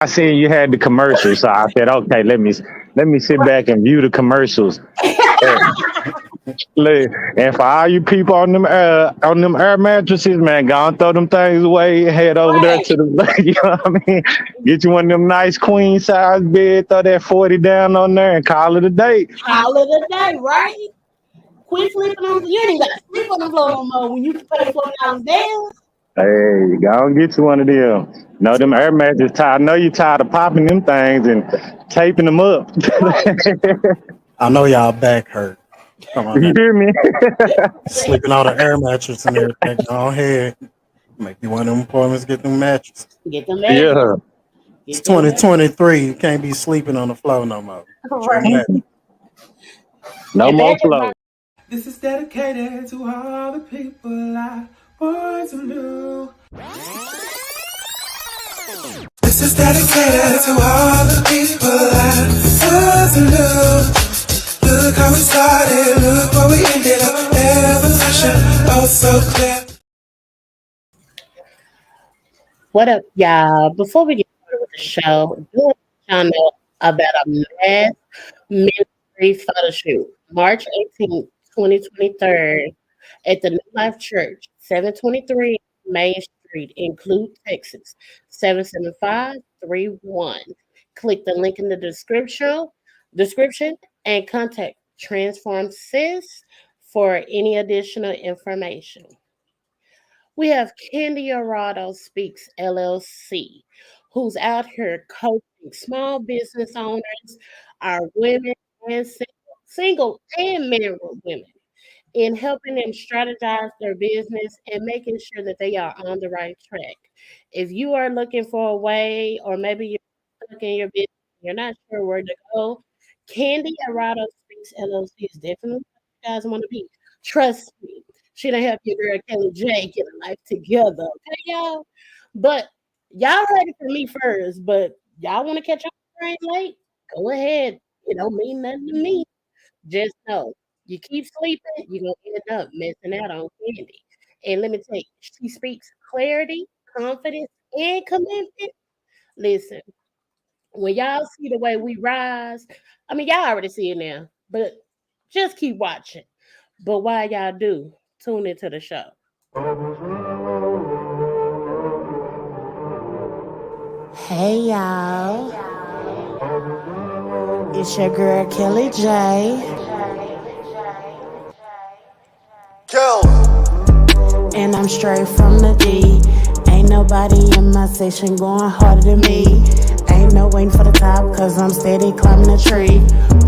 I seen you had the commercials, so I said, okay, let me sit back and view the commercials. And, look, and for all you people on them air mattresses, man, go and throw them things away. Head over there Right. to the, you know what I mean? Get you one of them nice queen size bed. Throw that 40 down on there and call it a day. Call it a day, right? Quit sleeping on. You ain't even got to sleep on the floor no more when you can pay $40 down. Hey, go and get you one of them. No, them air mattresses tired. I know you tired of popping them things and taping them up. Right. I know y'all back hurt. Come on now. You hear me? Sleeping on the air mattress and everything. Go ahead. Make you one of them appointments, get them mattresses. Get the mattress. Yeah. It's Get the mattress. 2023. You can't be sleeping on the floor no more. Get your Right. mattress. No And more that is flow. my This is dedicated to all the people I want to know. This is dedicated to all the people I want to know. Look how we started, look where we ended up. Evolution, oh so clear. What up, y'all? Before we get started with the show, do want to let y'all know about a mass ministry photo shoot, March 18th, 2023, at the New Life Church, 723 Main Street in Clute, Texas, 77531. Click the link in the description and contact Transform Sis for any additional information. We have Candi Eduardo Speaks LLC, who's out here coaching small business owners, our women and single and married women, in helping them strategize their business and making sure that they are on the right track. If you are looking for a way, or maybe you're stuck in your business, you're not sure where to go, Candi Eduardo Speaks LLC is definitely what you guys want to be. Trust me. She done help your girl Kelly J get her life together. Okay, y'all? But y'all heard it from me first, but y'all want to catch up on the train late? Go ahead. It don't mean nothing to me. Just know you keep sleeping, you're gonna end up missing out on Candy. And let me tell you, she speaks clarity, confidence, and commitment. Listen, when y'all see the way we rise, I mean y'all already see it now, but just keep watching. But while y'all do, tune into the show. Hey y'all, it's your girl Kelly J. And I'm straight from the D. Ain't nobody in my section going harder than me. Ain't no waiting for the top, cause I'm steady climbing the tree.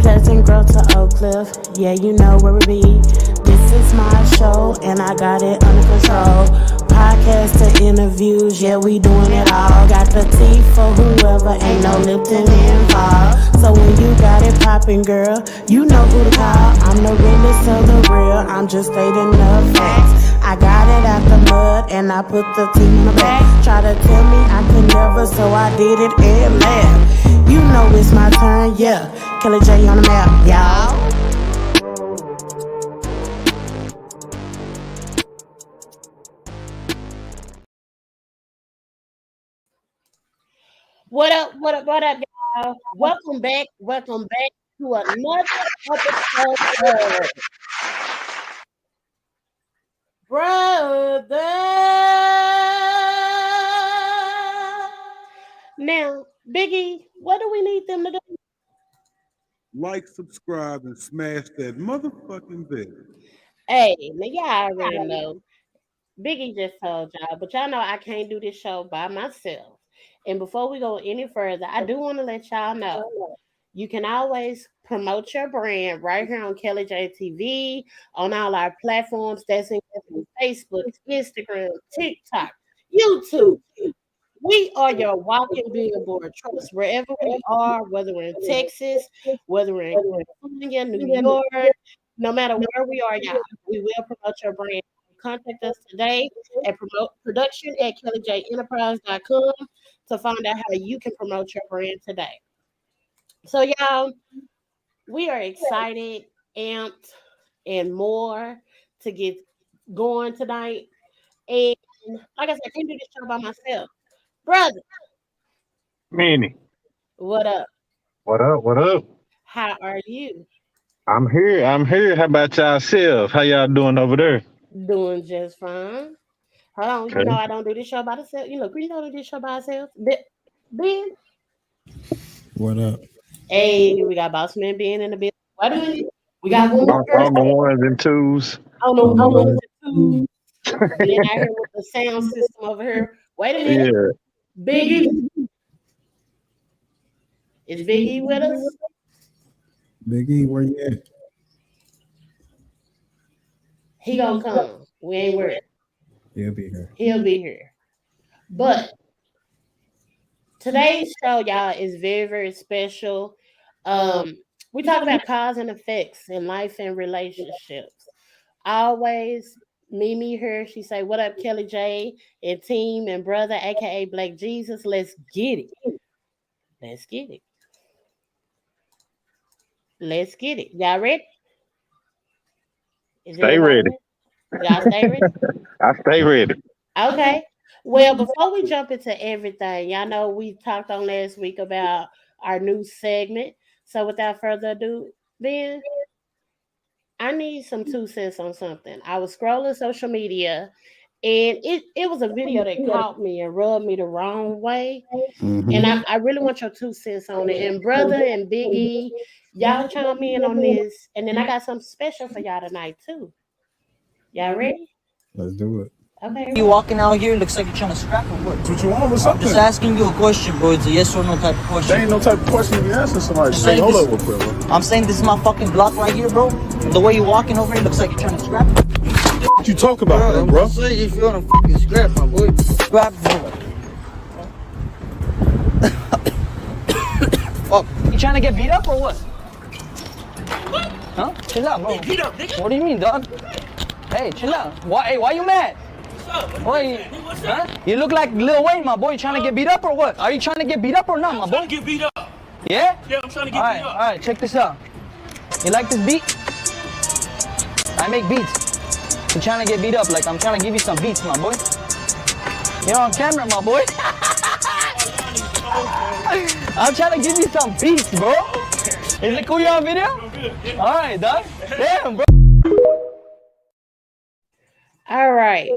Pleasant Grove to Oak Cliff, yeah, you know where we be. This is my show, and I got it under control. Podcast to interviews, yeah, we doing it all. Got the tea for whoever, ain't no Lipton involved. So when you got it poppin', girl, you know who to call. I'm the realest of the real, I'm just stating the facts. I got it out the mud and I put the team on the back. Try to tell me I could never, so I did it and laughed. You know it's my turn, yeah. Kelly J on the map, y'all. What up, what up, what up, y'all? Welcome back to another episode of Brother. Now, Biggie, what do we need them to do? Like, subscribe, and smash that motherfucking bell. Hey, now y'all already know. Biggie just told y'all, but y'all know I can't do this show by myself. And before we go any further, I do want to let y'all know you can always promote your brand right here on Kelly J TV, on all our platforms. That's including Facebook, Instagram, TikTok, YouTube. We are your walking billboard. Trust wherever we are, whether we're in Texas, whether we're in California, New York, no matter where we are, y'all, we will promote your brand. Contact us today at promote production at kellyjenterprise.com to find out how you can promote your brand today. So, y'all, we are excited, amped, and more to get going tonight. And like I said, I can't do this show by myself. Brother, Minnie. What up? What up? What up? How are you? I'm here. I'm here. How about yourself? How y'all doing over there? Doing just fine. Hold on, you know Okay. I don't do this show by myself. You look, you don't do this show by ourselves. Ben, What up? hey, we got Boss Man Ben in the building. Wait a minute. We got one more On the person ones and twos. on the ones What? and twos. Ben out here with the sound system over here. Wait a minute. Yeah. Biggie. Is Biggie with us? Big E, where you at? He gonna come. We ain't worried. He'll be here. He'll be here. But today's show, y'all, is very, very special. Um, we talk about cause and effects in life and relationships. Always Mimi here. She say, "What up, Kelly J and team and brother, aka Black Jesus? Let's get it. Let's get it. Let's get it. Y'all ready? Is Stay everybody ready. ready? Y'all stay ready? I stay ready. Okay. Well, before we jump into everything, y'all know we talked on last week about our new segment. So without further ado, Ben, I need some 2 cents on something. I was scrolling social media and it was a video that caught me and rubbed me the wrong way. And Mm-hmm. I really want your 2 cents on it. And brother and Biggie, y'all chime in on this. And then I got something special for y'all tonight too. Y'all ready? Let's do it. Okay, here we You go. walking out here looks like you're trying to scrap or what? What you want? What's I'm up just then? asking you a question, bro. It's a yes or no type of There question. ain't no type of question you be asking somebody. Just Hey, saying hold this. up real quick, bro. I'm saying this is my fucking block right here, bro. And the way you're walking over here looks like you're trying to scrap. What you talk about, then, bro? saying if you want to fucking scrap, my boy. Scrap, bro. Fuck. You trying to get beat up or what? Huh? Chill out, bro. Beat up, nigga. What do you mean, dog? Hey, chill out. Why you mad? Why? Huh? You look like Lil Wayne, my boy. You trying to get beat up or what? Are you trying to get beat up or not, my boy? I'm trying to get beat up. Yeah? Yeah, I'm trying to get beat up. Alright, check this out. You like this beat? I make beats. You trying to get beat up, like I'm trying to give you some beats, my boy. You're on camera, my boy. I'm trying to give you some beats, bro. Is it cool you're on video? Alright, dog. Damn, bro. All right.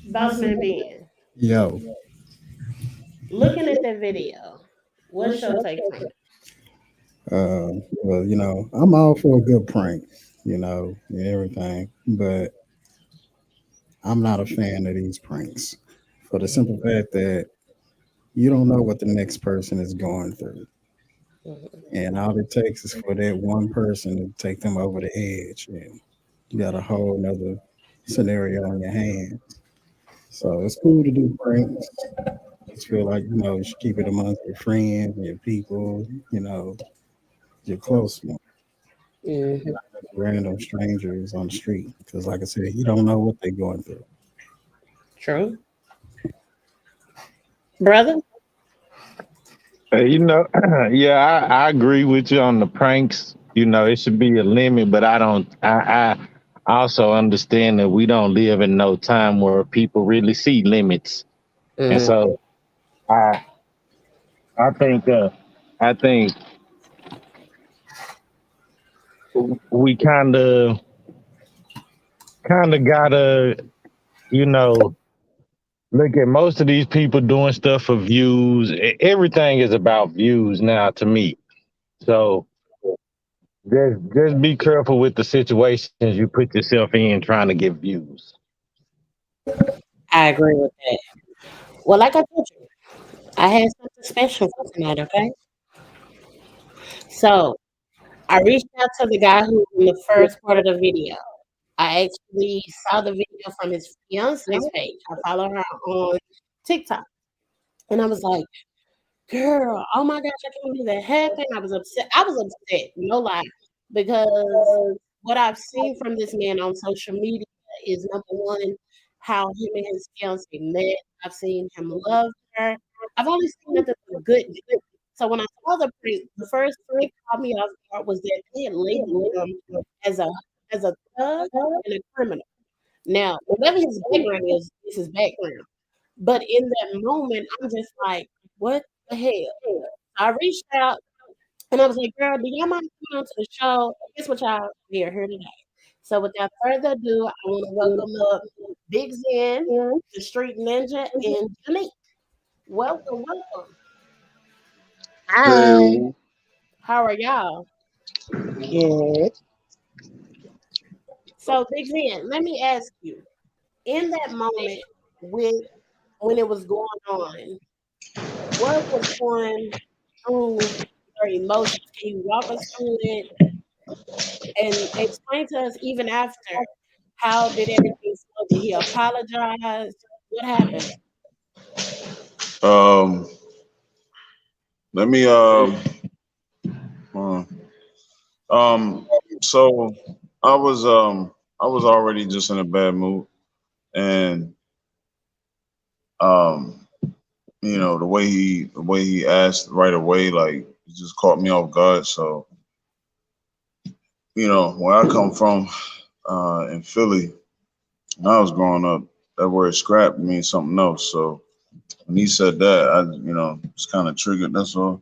Bossman Ben. Yo, Looking at that video, what's your take on it? well, I'm all for a good prank, and everything, but I'm not a fan of these pranks for the simple fact that you don't know what the next person is going through. And all it takes is for that one person to take them over the edge, and you got a whole nother scenario on your hands. So it's cool to do pranks. Just feel like, you should keep it amongst your friends and your people, your close ones, Mhm. random strangers on the street. Because, like I said, you don't know what they're going through. True. Brother? Yeah, I agree with you on the pranks. It should be a limit, but I don't. I also understand that we don't live in no time where people really see limits, and Mm. so I I think I think we kind of gotta you know look at most of these people doing stuff for views. Everything is about views now to me. So just be careful with the situations you put yourself in trying to get views. I agree with that. Well, like I told you, I had something special for tonight, okay? So I reached out to the guy who was in the first part of the video. I actually saw the video from his fiance's page. I follow her on TikTok. And I was like, girl, oh my gosh, I can't believe that happened. I was upset. I was upset, no lie, because what I've seen from this man on social media is number one, how him and his fiance met. I've seen him love her. I've only seen nothing but good. So when I saw the first thing that caught me off guard was that they had labeled him as a as a thug and a criminal. Now, whatever his background is his background. But in that moment, I'm just like, what the hell? I reached out and I was like, girl, do y'all mind coming on to the show? Guess what y'all here today. So without further ado, I want to welcome up Big Zen, the Street Ninja, and Janique. Welcome, welcome. Hi. How are y'all? Good. So Big Zen, let me ask you, in that moment with when it was going on, what was going through your emotions? Can you walk us through it and explain to us even after how did everything flow? Did he apologize? What happened? Um, let me uh, um so I was already just in a bad mood, and um the way he asked right away, like, it just caught me off guard. So, where I come from, in Philly, when I was growing up, that word scrap means something else. So when he said that, I was kind of triggered, that's all.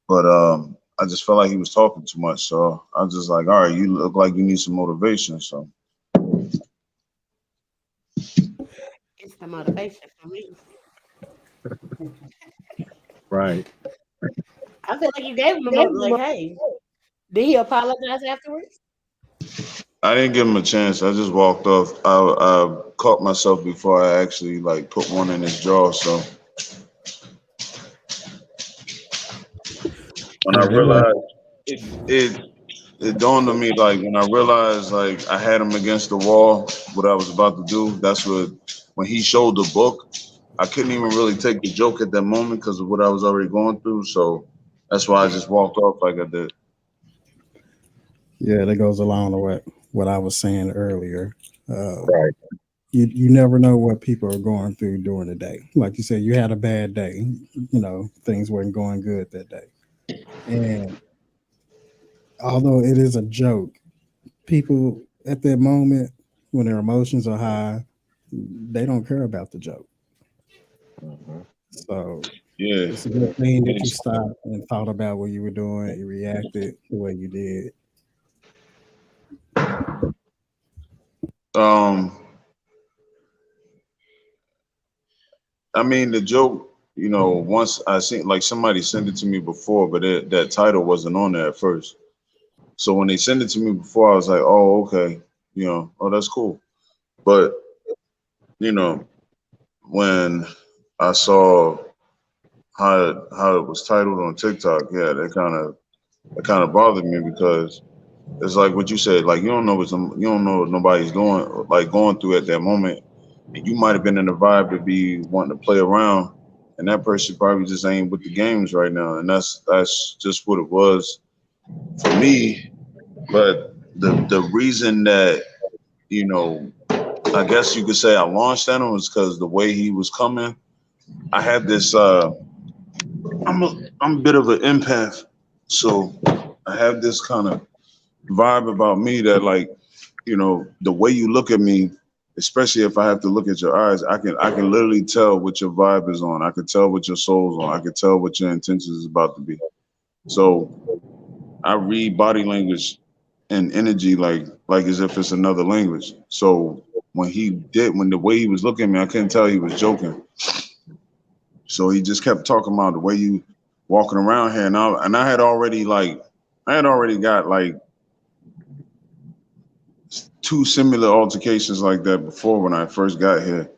But I just felt like he was talking too much. So I was just like, all right, you look like you need some motivation. So It's the motivation for me. Right. I feel like you gave him the like, hey, did he apologize afterwards? I didn't give him a chance. I just walked off. I caught myself before I actually like put one in his jaw. So when I Yeah, it was. realized it, it dawned on me, like, when I realized, like, I had him against the wall, what I was about to do. That's what when he showed the book, I couldn't even really take the joke at that moment because of what I was already going through. So that's why I just walked off like I did. Yeah, that goes along with what I was saying earlier. Uh, Right. you never know what people are going through during the day. Like you said, you had a bad day. Things weren't going good that day. And although it is a joke, people at that moment, when their emotions are high, they don't care about the joke. Mhm. So Yeah. it's a good thing that you stopped and thought about what you were doing and reacted the way you did. Um, I mean, the joke, once I seen, like, somebody sent it to me before, but that title wasn't on there at first. So when they sent it to me before, I was like, oh, okay, oh, that's cool. But, you know, when I saw how it was titled on TikTok, yeah, that kind of bothered me because it's like what you said, like, you don't know what nobody's going through at that moment. And you might have been in the vibe to be wanting to play around, and that person probably just ain't with the games right now. And that's just what it was for me. But the reason that, you know, I guess you could say I launched at him was because the way he was coming. I had this I'm a bit of an empath, so I have this kind of vibe about me that, like, the way you look at me, especially if I have to look at your eyes, I can literally tell what your vibe is on. I can tell what your soul's on. I can tell what your intentions is about to be. So I read body language and energy like as if it's another language. So when the way he was looking at me, I couldn't tell he was joking. So he just kept talking about the way you walking around here, and I had already got like two similar altercations like that before when I first got here.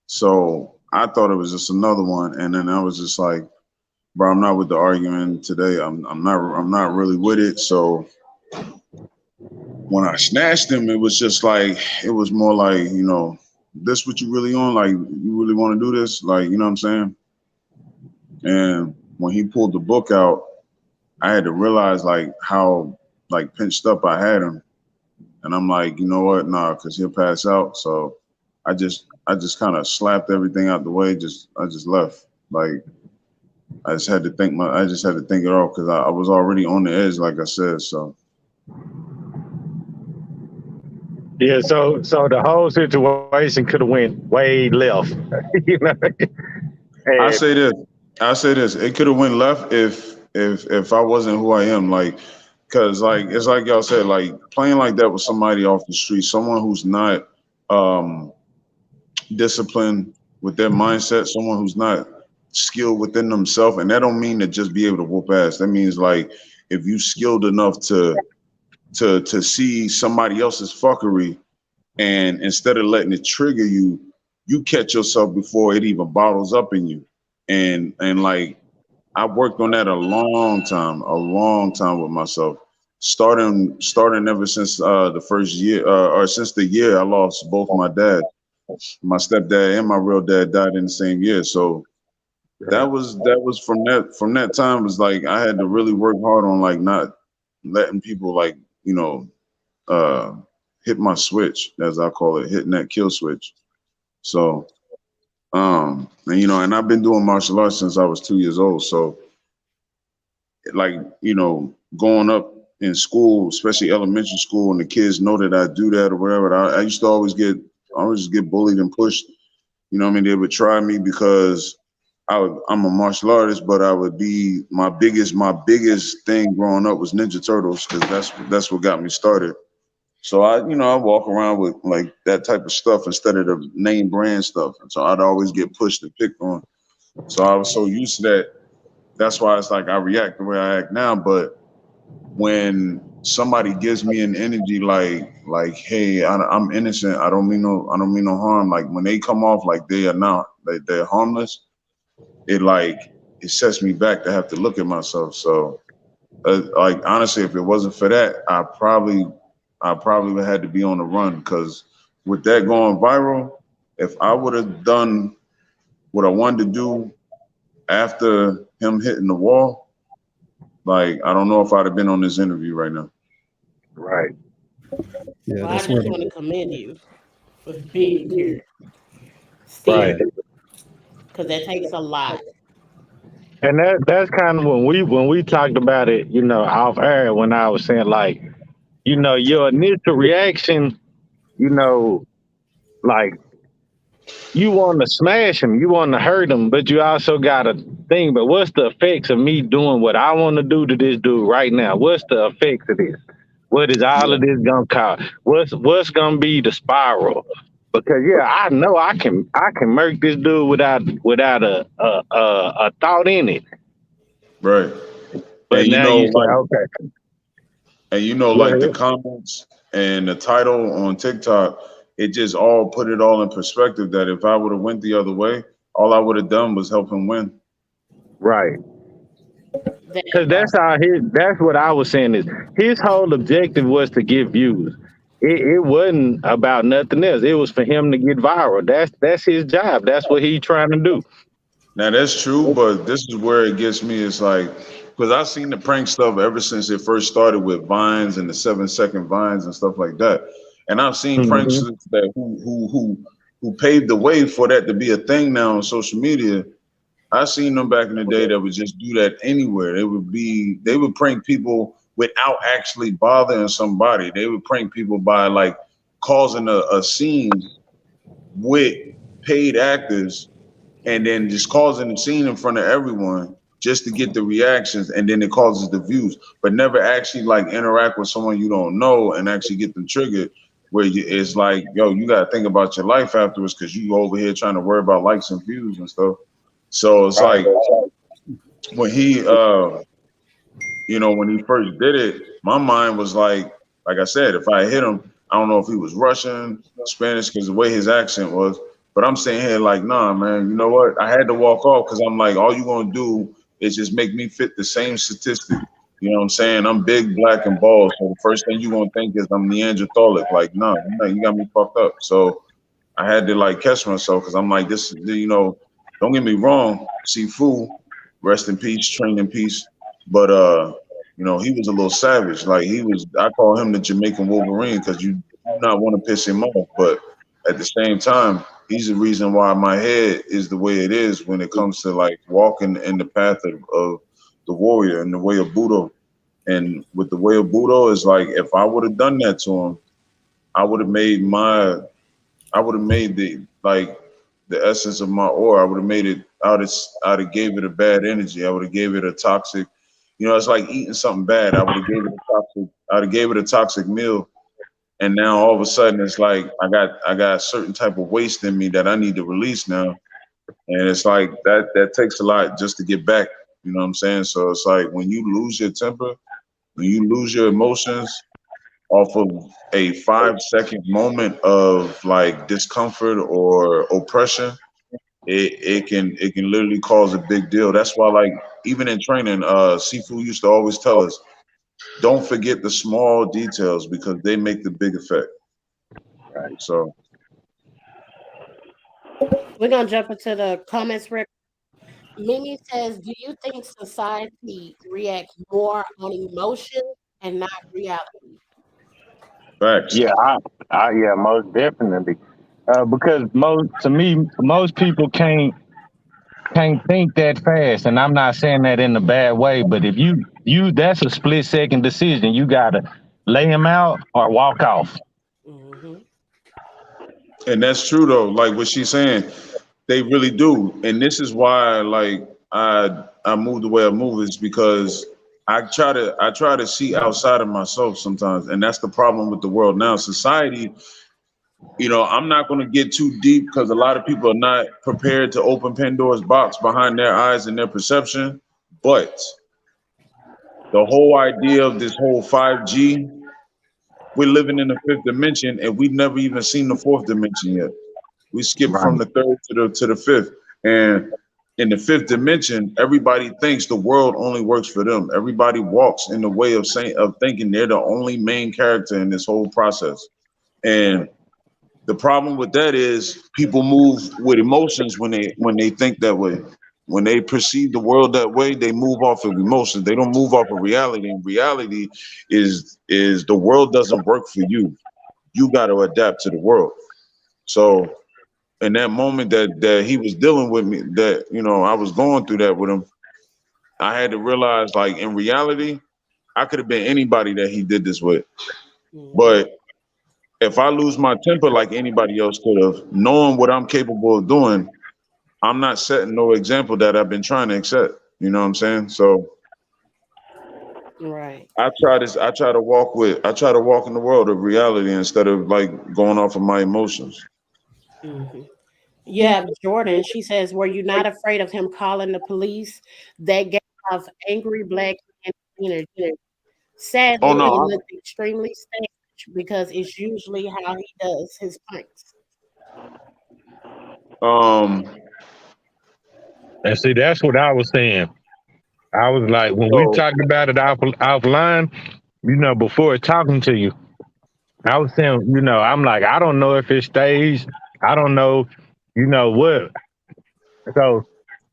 So I thought it was just another one, and then I was just like, bro, I'm not with the argument today. I'm not really with it. So when I snatched him, it was just like, it was more like, this what you really on? Like, you really want to do this? Like, you know what I'm saying? And when he pulled the book out, I had to realize like how like pinched up I had him. And I'm like, you know what? Nah, because he'll pass out. So I just kind of slapped everything out the way. I just left. Like, I just had to think it off because I was already on the edge, like I said. So Yeah, so the whole situation could have went way left. you know. I And say this. I say this, it could have went left if I wasn't who I am, like, cause like it's like y'all said, like playing like that with somebody off the street, someone who's not um disciplined with their mindset, someone who's not skilled within themselves, and that don't mean to just be able to whoop ass. That means like if you skilled enough to see somebody else's fuckery, and instead of letting it trigger you, you catch yourself before it even bottles up in you. And like I worked on that a long time with myself. Starting ever since the first year, or since the year I lost both my dads. My stepdad and my real dad died in the same year. So that was from that time was like I had to really work hard on like not letting people like, you know, uh hit my switch, as I call it, hitting that kill switch. So and you know, and I've been doing martial arts since I was 2 years old. So like, you know, going up in school, especially elementary school, and the kids know that I do that or whatever, I used to always get bullied and pushed. You know what I mean? They would try me because I'm a martial artist, but I would be my biggest thing growing up was Ninja Turtles, because that's what got me started. So I walk around with like that type of stuff instead of the name brand stuff. And so I'd always get pushed and picked on. So I was so used to that. That's why it's like I react the way I act now. But when somebody gives me an energy like, hey, I'm innocent, I don't mean no harm. Like when they come off like they are not, like they're harmless, it sets me back to have to look at myself. So like honestly, if it wasn't for that, I probably would have had to be on the run, because with that going viral, if I would have done what I wanted to do after him hitting the wall, like I don't know if I'd have been on this interview right now. Right. Yeah, Well, I that's where just want to commend you for being here Right. still, because that takes a lot. And that's kind of when we talked about it, you know, off air, when I was saying like, you know, your initial reaction, you know, like you want to smash him, you want to hurt him, but you also got to think, but what's the effects of me doing what I want to do to this dude right now? What's the effects of this? What is all Yeah. of this gonna cause? What's gonna be the spiral? Because yeah, I know I can murk this dude without a thought in it. Right. But And now you say, okay, go like the ahead. comments and the title on TikTok, it just all put it all in perspective that if I would have went the other way, all I would have done was help him win. Right. That Because that's what I was saying is his whole objective was to get views. It wasn't about nothing else. It was for him to get viral. That's his job. That's what he's trying to do. Now that's true, but this is where it gets me. It's like, because I've seen the prank stuff ever since it first started with Vines and the 7-second Vines and stuff like that. And I've seen Hmm. pranksters that who paved the way for that to be a thing now on social media. I seen them back in the day that would just do that anywhere. They would prank people without actually bothering somebody. They would prank people by like causing a scene with paid actors, and then just causing the scene in front of everyone just to get the reactions, and then it causes the views, but never actually like interact with someone you don't know and actually get them triggered. It's like, yo, you got to think about your life afterwards, because you over here trying to worry about likes and views and stuff. So it's like when he when he first did it, my mind was like I said, if I hit him, I don't know if he was Russian, Spanish, because the way his accent was. But I'm saying here, like, nah, man, you know what? I had to walk off, because I'm like, all you're going to do is just make me fit the same statistic. You know what I'm saying? I'm big, black, and bald. So the first thing you're going to think is I'm Neanderthalic. Like, nah, you got me fucked up. So I had to, like, catch myself, because I'm like, this, don't get me wrong. Sifu, rest in peace, train in peace. But, he was a little savage. Like, I call him the Jamaican Wolverine, because you do not want to piss him off. But at the same time, he's the reason why my head is the way it is when it comes to like walking in the path of the warrior and the way of Budo. And with the way of Budo is like, if I would have done that to him, I would have made the essence of my aura. I would have made it I'd have gave it a bad energy. I would have gave it a toxic, you know, it's like eating something bad. I'd have gave it a toxic meal. And now all of a sudden it's like I got a certain type of waste in me that I need to release now. And it's like that takes a lot just to get back. You know what I'm saying? So it's like when you lose your temper, when you lose your emotions off of a 5-second moment of like discomfort or oppression, it can literally cause a big deal. That's why like even in training, Sifu used to always tell us, don't forget the small details because they make the big effect. Right. So We're gonna jump into the comments. Mimi says, "Do you think society reacts more on emotion and not reality?" facts. Yeah, yeah, most definitely. Because most people can't think that fast, and I'm not saying that in a bad way. But if you that's a split second decision. You gotta lay him out or walk off. Mm-hmm. And that's true though. Like what she's saying, they really do. And this is why like I move the way I move is because I try to see outside of myself sometimes. And that's the problem with the world now. Society, you know, I'm not going to get too deep because a lot of people are not prepared to open Pandora's box behind their eyes and their perception. But the whole idea of this whole 5G, we're living in the fifth dimension and we've never even seen the fourth dimension yet. We skipped Right. from the third to the fifth. And in the fifth dimension, everybody thinks the world only works for them. Everybody walks in the way of thinking they're the only main character in this whole process. And the problem with that is people move with emotions when they think that way. When they perceive the world that way, they move off of emotions. They don't move off of reality. And reality is the world doesn't work for you. You got to adapt to the world. So in that moment that he was dealing with me, that you know I was going through that with him, I had to realize like in reality, I could have been anybody that he did this with. Mm-hmm. But if I lose my temper like anybody else could have, knowing what I'm capable of doing, I'm not setting no example that I've been trying to accept. You know what I'm saying? So Right. I try to walk in the world of reality instead of like going off of my emotions. Mm-hmm. You have Jordan. She says, "Were you not afraid of him calling the police? That gave off angry black man energy. Oh Sadly, it no. looked extremely staged because it's usually how he does his pranks." Um And see, that's what I was saying. I was like, when we so talked about it offline, before talking to you, I was saying, I'm like, I don't know if it's staged. I don't know, what. So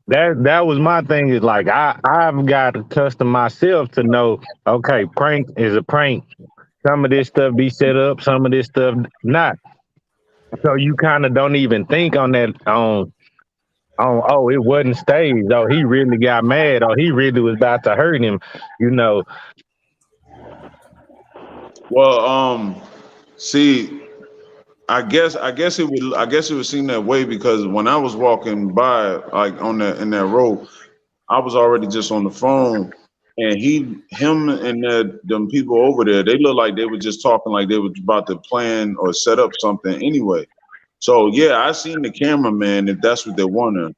that was my thing. Is like I've got to accustom myself to know. Okay, prank is a prank. Some of this stuff be set up. Some of this stuff not. So you kind of don't even think on that oh, it wasn't staged. Oh, he really got mad. Oh, he really was about to hurt him. You know. well see I guess it would seem that way because when I was walking by like on that in that road, I was already just on the phone and him and them people over there, they looked like they were just talking like they were about to plan or set up something anyway. So yeah, I seen the cameraman if that's what they're wondering.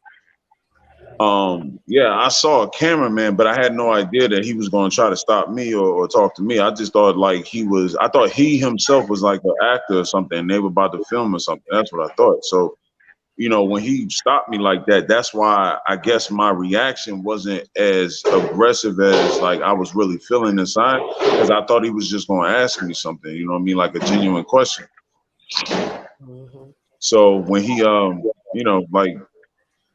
Yeah, I saw a cameraman, but I had no idea that he was going to try to stop me or talk to me. I just thought like I thought he himself was like an actor or something. And they were about to film or something. That's what I thought. So, when he stopped me like that, that's why I guess my reaction wasn't as aggressive as like I was really feeling inside because I thought he was just going to ask me something, you know what I mean? Like a genuine question. Mm-hmm. So when he,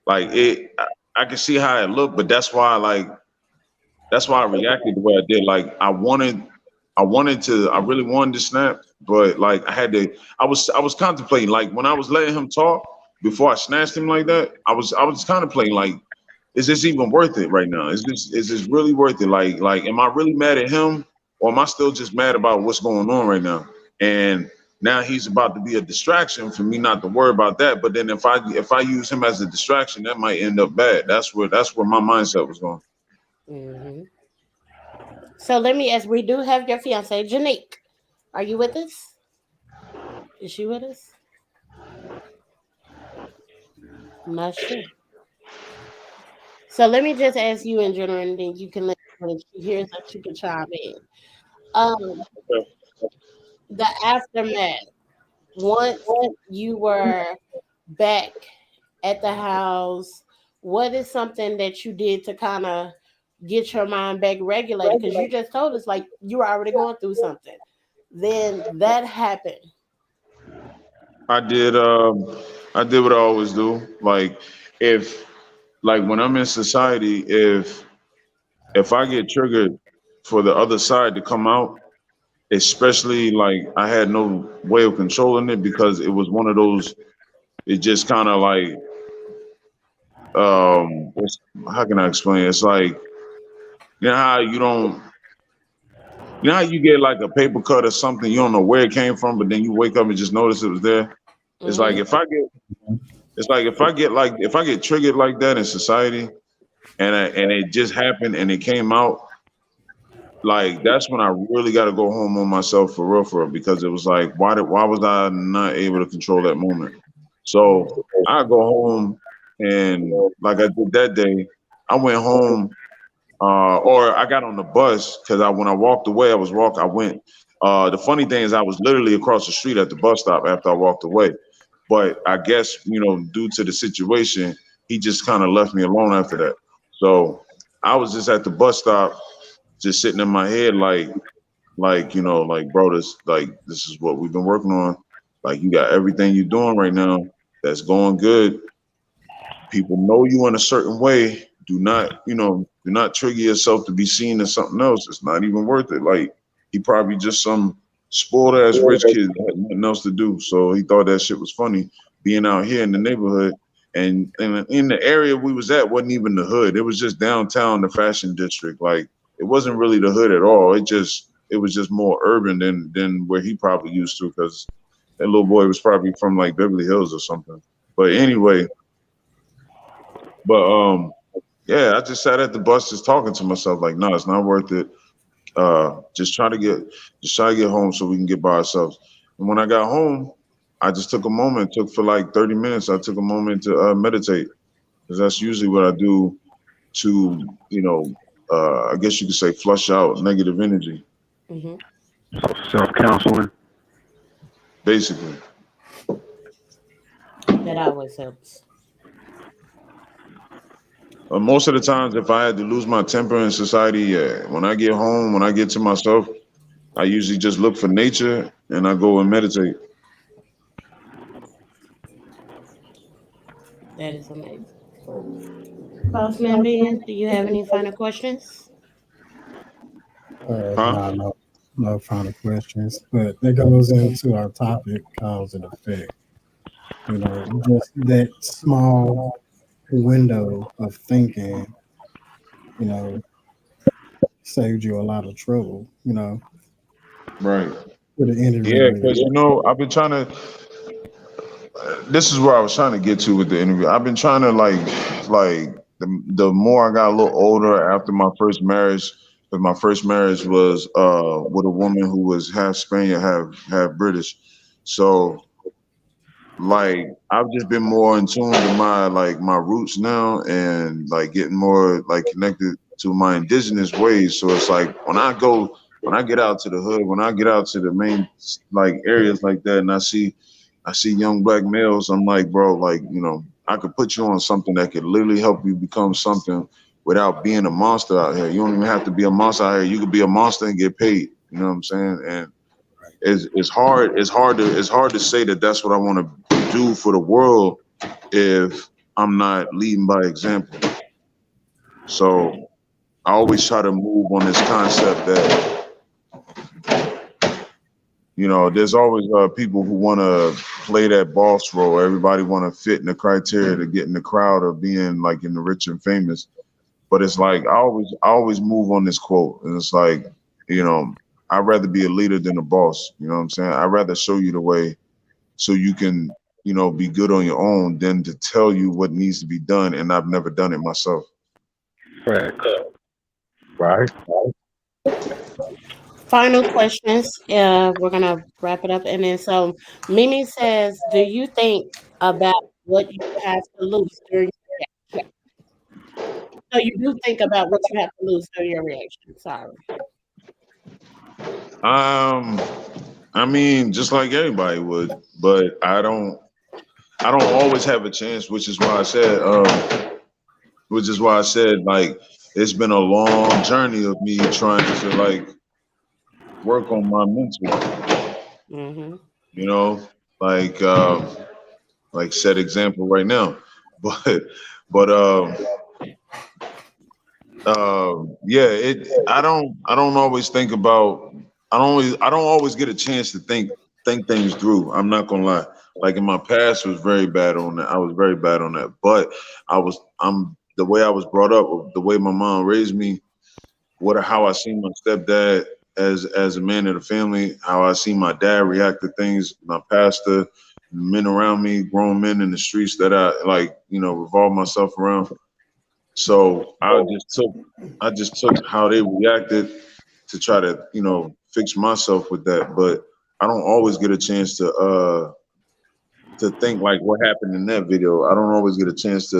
like it, I can see how it looked, but that's why I reacted the way I did. Like I really wanted to snap, but like I was contemplating, like when I was letting him talk before I snatched him like that, I was contemplating like, is this even worth it right now? Is this really worth it? Like, am I really mad at him or am I still just mad about what's going on right now? And now he's about to be a distraction for me not to worry about that. But then if I use him as a distraction, that might end up bad. That's where my mindset was going. Mm-hmm. So let me ask, we do have your fiance, Janique. Are you with us? Is she with us? I'm not sure. So let me just ask you in general, and then you can let when she hears that she can chime in. Um, the aftermath. Once you were back at the house, what is something that you did to kind of get your mind back regulated? Because you just told us like you were already going through something. Then that happened. I did what I always do. Like if like when I'm in society, if I get triggered for the other side to come out, especially like I had no way of controlling it because it was one of those, it just kind of like how can I explain it? It's like you know how you don't you know how you get like a paper cut or something, you don't know where it came from, but then you wake up and just notice it was there. It's like Mm-hmm. if I get triggered like that in society and it just happened and it came out, like that's when I really got to go home on myself for real, because it was like why was I not able to control that moment? So I go home and like I did that day, I went home or I got on the bus because when I walked away, I went. The funny thing is I was literally across the street at the bus stop after I walked away. But I guess, due to the situation, he just kind of left me alone after that. So I was just at the bus stop, just sitting in my head like, bro, this is what we've been working on. Like, you got everything you're doing right now that's going good. People know you in a certain way. Do not trigger yourself to be seen as something else. It's not even worth it. Like, he probably just some spoiled ass rich kid that had nothing else to do. So he thought that shit was funny being out here in the neighborhood. And in the area we was at wasn't even the hood. It was just downtown, the fashion district. Like, it wasn't really the hood at all. It was just more urban than where he probably used to, because that little boy was probably from like Beverly Hills or something. But anyway, yeah, I just sat at the bus just talking to myself like, no, it's not worth it. Just try to get home so we can get by ourselves. And when I got home, I just took a moment. Took for like 30 minutes. I took a moment to meditate, because that's usually what I do to, I guess you could say, flush out negative energy. Mm-hmm. Self-counseling. Basically. That always helps. Most of the times, if I had to lose my temper in society, yeah, when I get home, when I get to myself, I usually just look for nature and I go and meditate. That is amazing. Bossman Ben, do you have any final questions? Huh? No final questions. But that goes into our topic, cause and effect. Just that small window of thinking, you know, saved you a lot of trouble, Right. with the Yeah, interview. because I've been trying to. This is where I was trying to get to with the interview. I've been trying to like the more I got a little older after my first marriage. But my first marriage was with a woman who was half Spaniard, half British. So like I've just been more in tune to my roots now, and like getting more like connected to my indigenous ways. So it's like when I get out to the hood, when I get out to the main like areas like that, and I see young black males, I'm like, bro, like, I could put you on something that could literally help you become something without being a monster out here. You don't even have to be a monster out here. You could be a monster and get paid. You know what I'm saying? And it's hard to say that that's what I want to do for the world if I'm not leading by example. So I always try to move on this concept that there's always people who want to play that boss role. Everybody want to fit in the criteria to get in the crowd of being like in the rich and famous. But it's like I always move on this quote, and it's like, I'd rather be a leader than a boss. You know what I'm saying? I'd rather show you the way so you can, you know, be good on your own than to tell you what needs to be done. And I've never done it myself. Right. Right. Final questions. We're gonna wrap it up, and then so Mimi says, "Do you think about what you have to lose during your reaction?" So you do think about what you have to lose during your reaction. Sorry. I mean, just like everybody would, but I don't always have a chance, which is why I said, like, it's been a long journey of me trying to like work on my mental, Mm-hmm. you know, like set example right now. But yeah, I don't always think about, I don't always get a chance to think things through. I'm not gonna lie. Like in my past was very bad on that. I was very bad on that. But I'm the way I was brought up, the way my mom raised me, how I seen my stepdad as a man of the family, how I see my dad react to things, my pastor, men around me, grown men in the streets that I like, you know, revolve myself around. So I just took how they reacted to try to, you know, fix myself with that. But I don't always get a chance to think like what happened in that video. I don't always get a chance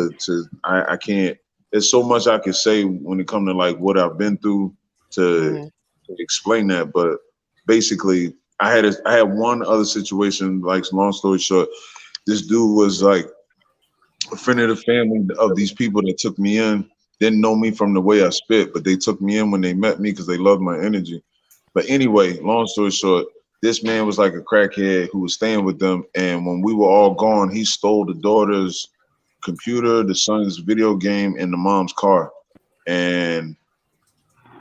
I can't, there's so much I can say when it comes to like what I've been through to explain that. But basically I had one other situation, like long story short, this dude was like a friend of the family of these people that took me in, didn't know me from the way I spit, but they took me in when they met me because they loved my energy. But anyway, long story short, this man was like a crackhead who was staying with them. And when we were all gone, he stole the daughter's computer, the son's video game, and the mom's car. And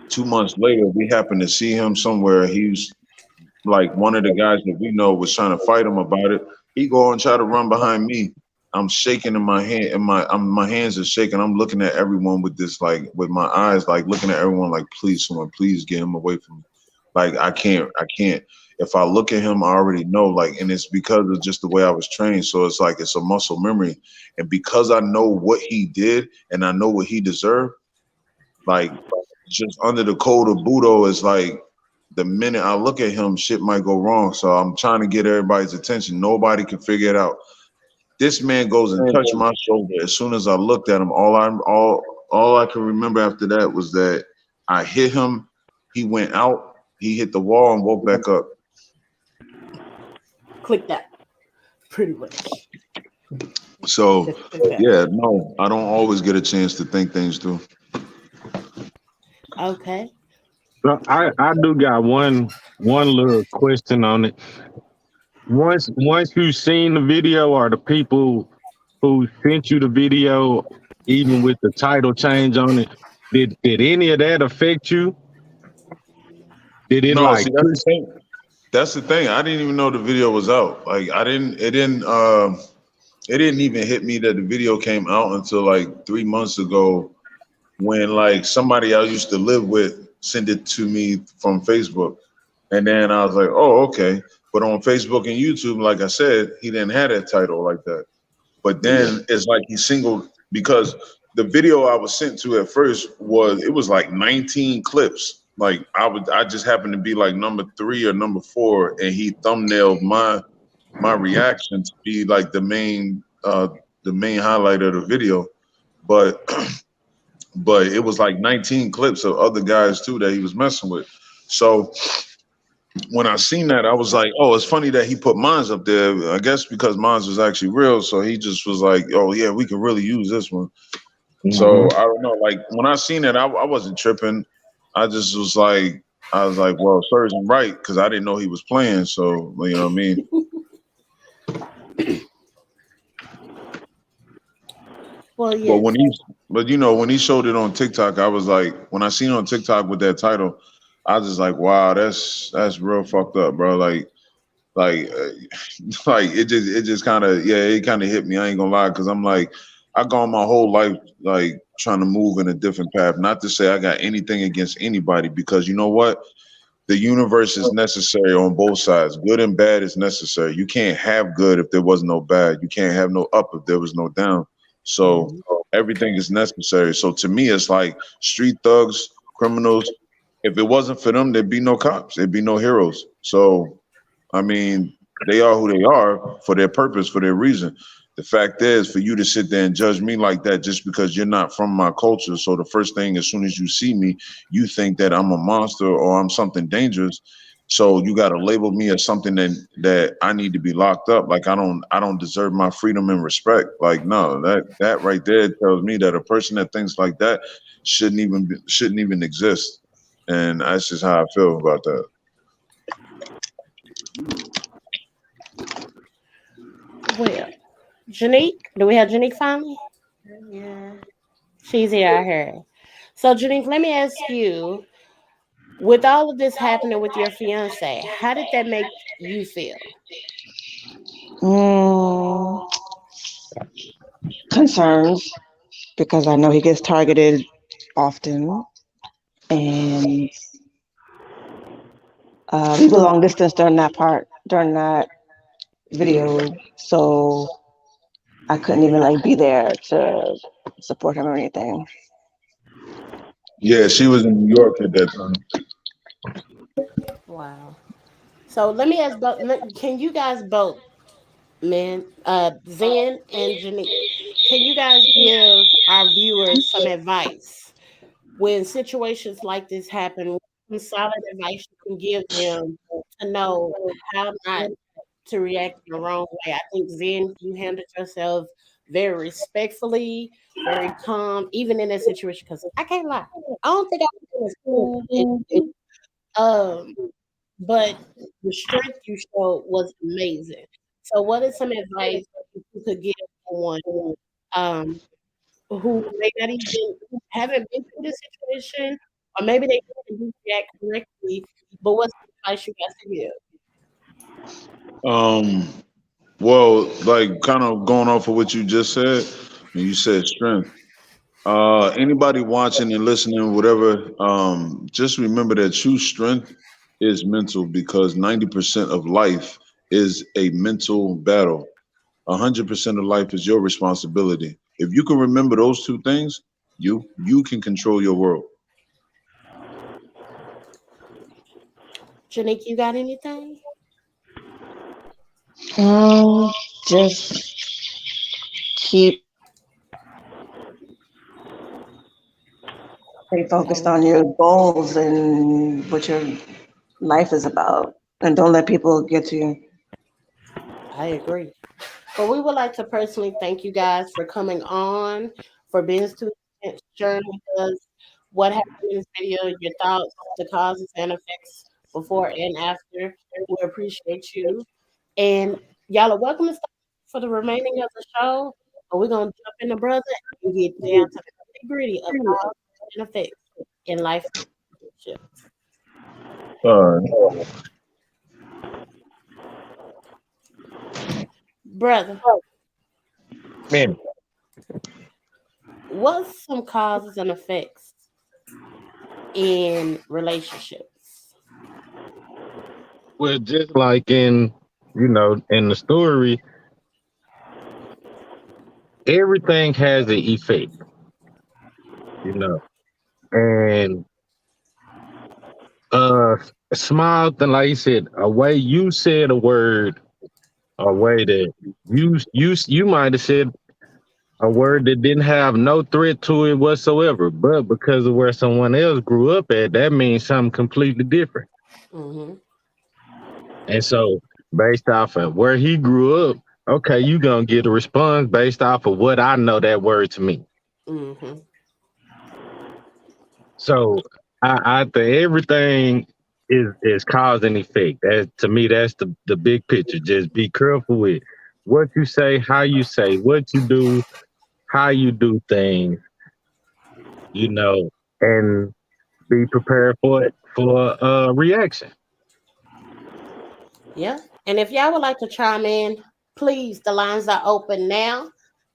2 months later, we happened to see him somewhere. He was like one of the guys that we know was trying to fight him about it. He go and try to run behind me. I'm shaking in my hand, and my hands are shaking. I'm looking at everyone with this, like, with my eyes, like looking at everyone, like, please, someone, please get him away from me. Like, I can't. If I look at him, I already know, like, and it's because of just the way I was trained. So it's like, it's a muscle memory. And because I know what he did and I know what he deserved, like, just under the code of Budo is like, the minute I look at him, shit might go wrong. So I'm trying to get everybody's attention. Nobody can figure it out. This man goes and touched my shoulder. As soon as I looked at him, all I can remember after that was that I hit him. He went out. He hit the wall and woke back up. Click that. Pretty much. So yeah, no, I don't always get a chance to think things through. Okay. So I do got one little question on it. Once you've seen the video, or the people who sent you the video, even with the title change on it, did any of that affect you? Did it No, like? see, that's the thing. That's the thing. I didn't even know the video was out. Like, it didn't even hit me that the video came out until like 3 months ago, when like somebody I used to live with sent it to me from Facebook. And then I was like, oh, okay. But on Facebook and YouTube, like I said, he didn't have that title like that. But then it's like he singled, because the video I was sent to at first was like 19 clips. Like I just happened to be like number 3 or number 4, and he thumbnailed my reaction to be like the main highlight of the video. But it was like 19 clips of other guys too that he was messing with. So when I seen that, I was like, oh, it's funny that he put mines up there. I guess because mines was actually real. So he just was like, oh yeah, we can really use this one. Mm-hmm. So I don't know. Like when I seen it, I wasn't tripping. I just was like, well, Surgeon right, because I didn't know he was playing. So you know what I mean? Well, yeah. But when he showed it on TikTok, I was like, when I seen it on TikTok with that title, I was just like, wow, that's real fucked up, bro. Like it just kind of, yeah, it kind of hit me. I ain't gonna lie, because I'm like, I've gone my whole life like trying to move in a different path. Not to say I got anything against anybody, because you know what? the universe is necessary on both sides. Good and bad is necessary. You can't have good if there was no bad. You can't have no up if there was no down. So everything is necessary. So to me, it's like street thugs, criminals. If it wasn't for them, there'd be no cops. There'd be no heroes. So, I mean, they are who they are for their purpose, for their reason. The fact is, for you to sit there and judge me like that just because you're not from my culture. So the first thing, as soon as you see me, you think that I'm a monster or I'm something dangerous. So you got to label me as something that I need to be locked up. Like I don't deserve my freedom and respect. Like no, that right there tells me that a person that thinks like that shouldn't even exist. And that's just how I feel about that. Well, Janique, do we have Janique finally? Yeah. She's here, I heard. So, Janique, let me ask you, with all of this happening with your fiance, how did that make you feel? Mm, concerns because I know he gets targeted often, and we were long distance during that video, so I couldn't even like be there to support him or anything. Yeah, she was in New York at that time. Wow. So let me ask both. Can you guys both, man, Zen and Janique, can you guys give our viewers some advice when situations like this happen? Some solid advice you can give them to know how not to react in the wrong way. I think Zen, you handled yourself very respectfully, very calm, even in that situation. Because I can't lie, I don't think I was as cool as you. Um, but the strength you showed was amazing. So, what is some advice you could give someone um, who may not even who haven't been through this situation, or maybe they didn't react correctly? But what's the advice you guys can give? Um, well, like kind of going off of what you just said, when you said strength. Anybody watching and listening, whatever, just remember that true strength is mental because 90% of life is a mental battle. 100% of life is your responsibility. If you can remember those two things, you can control your world. Janique, you got anything? Um, just keep stay focused on your goals and what your life is about, and don't let people get to you. I agree. But we would like to personally thank you guys for coming on, for being to sharing with us what happened in this video, your thoughts, the causes and effects before and after. We appreciate you. And y'all are welcome to stay for the remaining of the show. But we're gonna jump in the brother and get down to the nitty gritty of cause and effects in life relationships. Uh, Brother, Man, what's some causes and effects in relationships? well, just like in the story, everything has an effect, you know, and a small thing, like you said, a way you said a word, a way that you might have said a word that didn't have no threat to it whatsoever, but because of where someone else grew up at, that means something completely different. Mm-hmm. And so, based off of where he grew up, okay, you gonna get a response based off of what I know that word to mean. Mm-hmm. So, I think everything is cause and effect. That to me, that's the big picture. Just be careful with what you say, what you do, how you do things, you know, and be prepared for a reaction. Yeah. And if y'all would like to chime in, please, the lines are open now.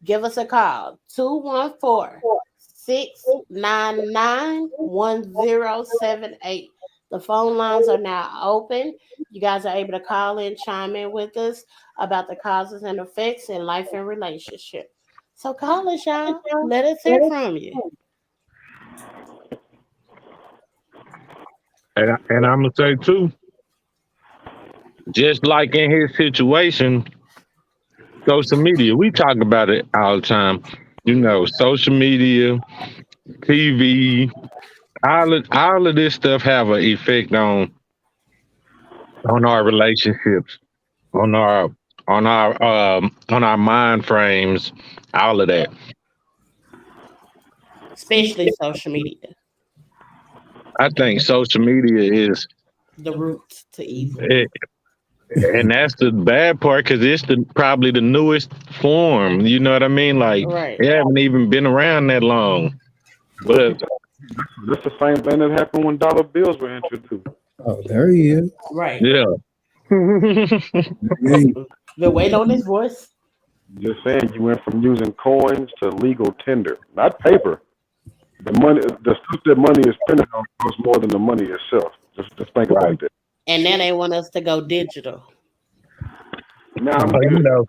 Give us a call 214 699 1078. The phone lines are now open. You guys are able to call in, chime in with us about the causes and effects in life and relationship. So call us, y'all. Let us hear from you. And I'm gonna say too, just like in his situation, social media. We talk about it all the time. You know, social media, TV, all of this stuff have an effect on our relationships, on our on our mind frames, all of that. Especially social media, I think social media is the root to evil. it, and that's the bad part because it's probably the newest form. You know what I mean? Like Right. it haven't even been around that long. But That's the same thing that happened when dollar bills were introduced. Oh, there he is. Right. yeah. Hey, Been waiting on this voice. Just saying, you went from using coins to legal tender, not paper. The money, the stuff that money is printed on costs more than the money itself. Just think about that. And now they want us to go digital. Now, But, you know,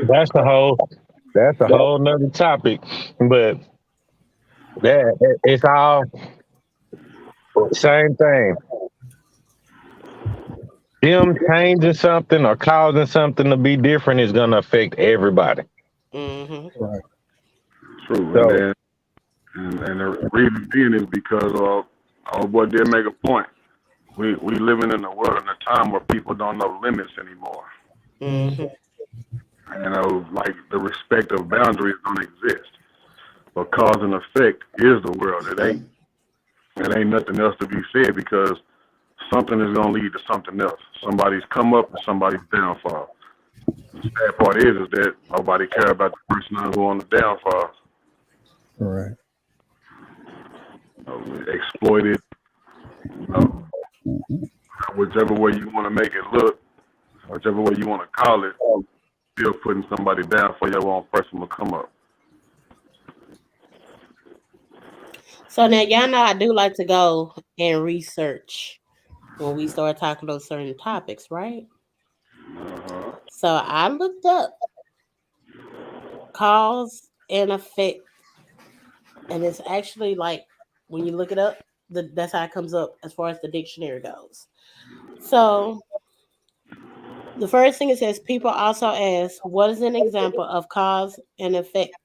that's a whole nother topic. But that it's all same thing. Them changing something or causing something to be different is gonna affect everybody. Mm-hmm. right. true. So And the reason being is because our boy did make a point. We living in a world in a time where people don't know limits anymore. Mm-hmm. You know, like the respect of boundaries don't exist. But cause and effect is the world. It ain't nothing else to be said because something is gonna lead to something else. Somebody's come up and somebody's downfall. The sad part is that nobody care about the person who on the downfall. Right. You know, exploited, you know, whichever way you want to make it look, whichever way you want to call it, still putting somebody down for your own personal come up. So now y'all know I do like to go and research when we start talking about certain topics, right? Uh-huh. So I looked up cause and effect, and it's actually like when you look it up, that's how it comes up as far as the dictionary goes. So the first thing it says, people also ask, what is an example of cause and effect?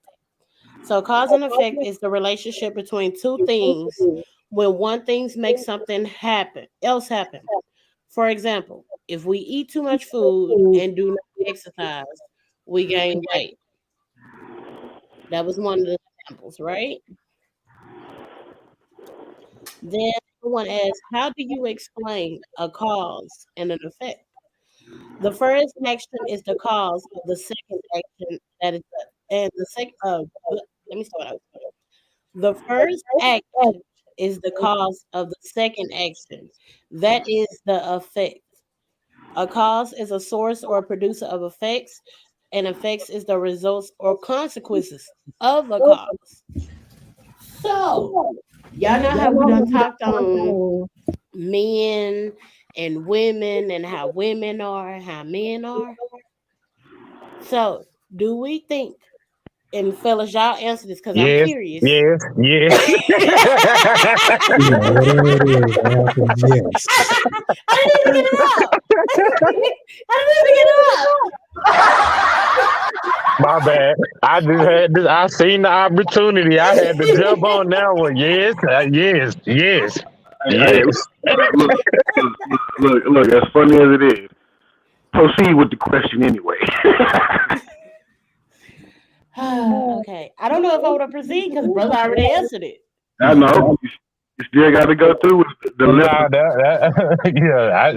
So cause and effect is the relationship between two things when one thing makes something else happen. For example, if we eat too much food and do not exercise, we gain weight. That was one of the examples, right? Then someone asks, how do you explain a cause and an effect? The first action is the cause of the second action that is and the second let me start out. The first action is the cause of the second action. That is the effect. A cause is a source or a producer of effects, and effects is the results or consequences of a cause. So, y'all know how we done talked on men and women and how women are and how men are. So, do we think, and fellas, y'all answer this because I'm yes, curious. yes, yes. You know, whatever it is, the answer is yes. I didn't even get it up. I didn't even get it up. My bad. I just had this. I seen the opportunity. I had to jump on that one. Yes, yes, yes, Hey, yes. look, as funny as it is, proceed with the question anyway. Okay. I don't know if I would have proceeded because brother already answered it. I know. You still got to go through with the list. Nah,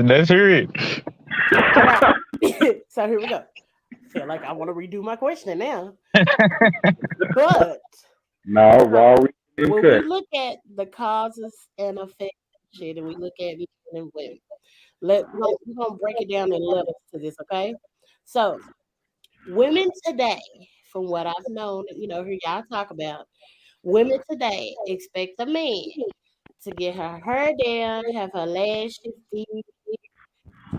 let's hear it. All right. So here we go. Feel like I want to redo my question now. But No, when we look at the causes and effects of shit and we look at men and women, we're gonna break it down in levels to this, okay? So women today, from what I've known, hear y'all talk about, women today expect a man to get her hair down, have her lashes did.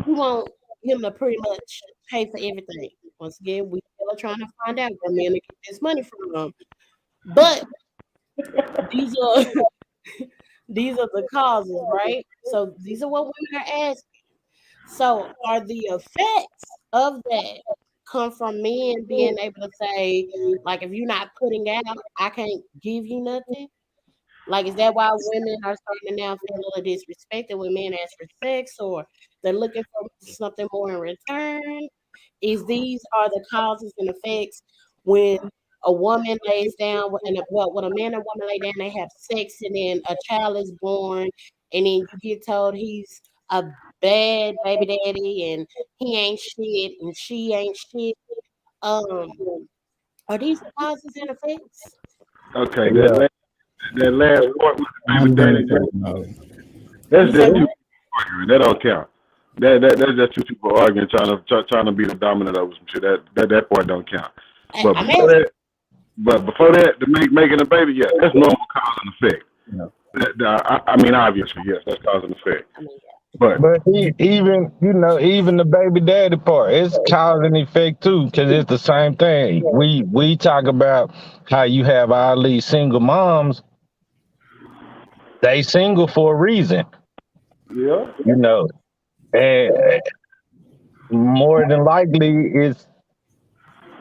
You want him to pretty much pay for everything. Once again, we still are trying to find out where men to get this money from. But these are these are the causes, right? So these are what women are asking. So are the effects of that come from men being able to say, like, if you're not putting out, I can't give you nothing? Like, is that why women are starting to now feel a little disrespected when men ask for sex, or they're looking for something more in return? Is these are the causes and effects when a woman lays down and when a man and woman lay down, they have sex, and then a child is born, and then you get told he's a bad baby daddy and he ain't shit and she ain't shit. Um, are these the causes and effects? Okay, Yeah. that last part with the I'm baby going daddy, to no. that's You just say two what? arguing. That don't count. That's just two people arguing, trying to be the dominant over some shit. That part don't count. But I'm before asking. that, making a baby, yeah, that's normal cause and effect. No. I mean, obviously, yes, that's cause and effect. I mean, But But even even the baby daddy part, it's cause and effect too, because it's the same thing. We talk about how you have all these single moms. They single for a reason, yeah, you know, and more than likely it's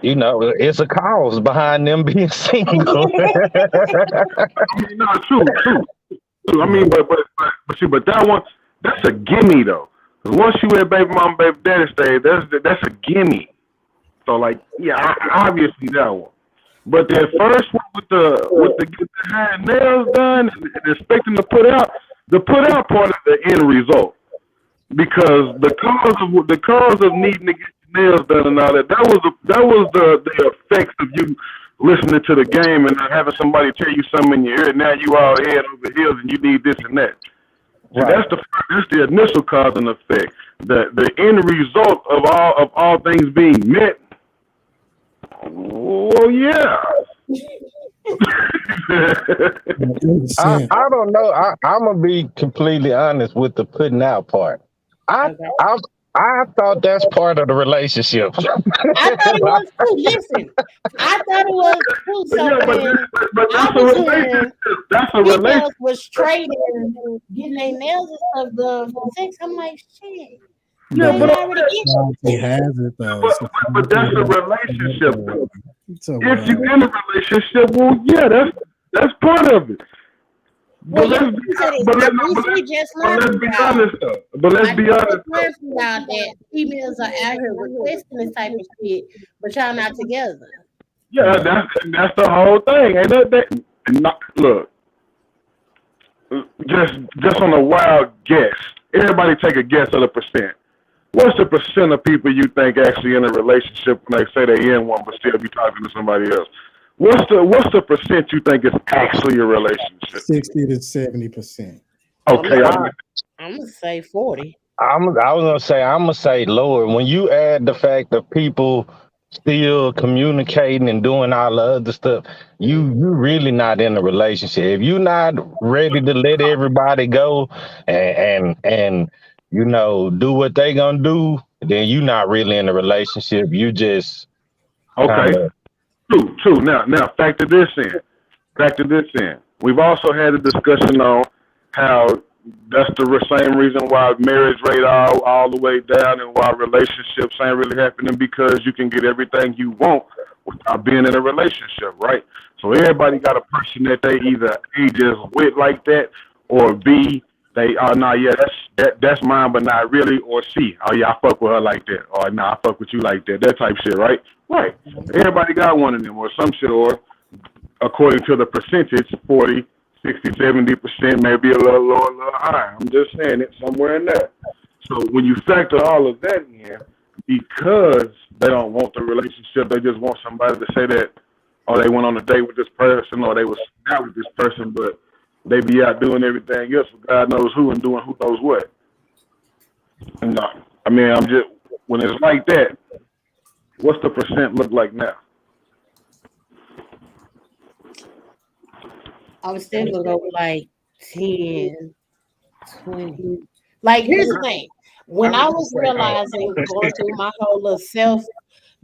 it's a cause behind them being single. I mean, no, true. I mean, but that one, that's a gimme though. 'Cause once you at baby mom, baby daddy stage, that's a gimme. So like, yeah, obviously that one. But the first one with the get the hair and nails done and expecting to put out, the put out part is the end result. Because the cause of needing to get your nails done and all that was the effects of you listening to the game and not having somebody tell you something in your ear. Now you all head over heels and you need this and that. See, Right. that's the initial cause and effect. The end result of all things being met. Well, yeah. I don't know. I'm gonna be completely honest with the putting out part. I okay. I thought that's part of the relationship. I thought it was too. Listen, I thought it was too. So Yeah, when but I that's a was hearing relationship. That's a females relationship. was trading, getting their nails and stuff done for sex, I'm like, shit. Yeah, You but ain't already getting Society has it though. but that's a relationship. So If you in a relationship, well, yeah, that's part of it. Well, But yeah, let's be you said it. but I let's recently just but learned let's be about. honest though. But let's I be just honest though. learned about that females are out here requesting this type of shit, but y'all not together. Yeah, that's the whole thing. Ain't that not, look, just on a wild guess. Everybody take a guess of the percent. What's the percent of people you think actually in a relationship when they say they in one but still be talking to somebody else? What's the percent you think is actually a relationship? 60 to 70%. Okay, I'm gonna say 40. I'm gonna say lower. When you add the fact of people still communicating and doing all the other stuff, you really not in a relationship. If you're not ready to let everybody go and do what they gonna do, then you not really in a relationship. You just okay, kind of true. Now factor this in. We've also had a discussion on how that's the same reason why marriage rate all the way down and why relationships ain't really happening, because you can get everything you want without being in a relationship, right? So everybody got a person that they either A, just with like that, or B, they that's mine but not really, or C, oh yeah, I fuck with her like that, or nah, I fuck with you like that type shit, right? Right. Everybody got one of them or some shit, or according to the percentage, 40, 60, 70%, maybe a little lower, a little higher. I'm just saying it somewhere in there. So when you factor all of that in, because they don't want the relationship, they just want somebody to say that, or they went on a date with this person, or they was out with this person, but they be out doing everything else for God knows who and doing who knows what. No, I mean, I'm just, when it's like that, what's the percent look like now? I was still gonna go with like 10, 20. Like, here's the thing. When I was realizing, going through my whole little self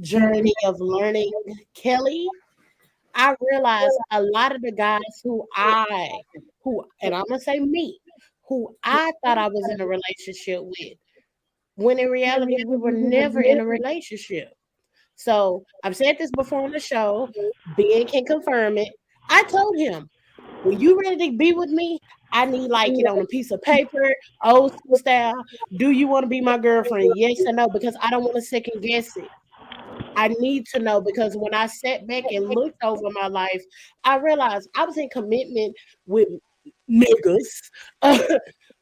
journey of learning Kelly, I realized a lot of the guys and I'm gonna say me, who I thought I was in a relationship with, when in reality we were never in a relationship. So I've said this before on the show. Ben can confirm it. I told him, when you ready to be with me, I need like it on a piece of paper, old school style. Do you want to be my girlfriend? Yes or no? Because I don't want to second guess it. I need to know, because when I sat back and looked over my life, I realized I was in commitment with niggas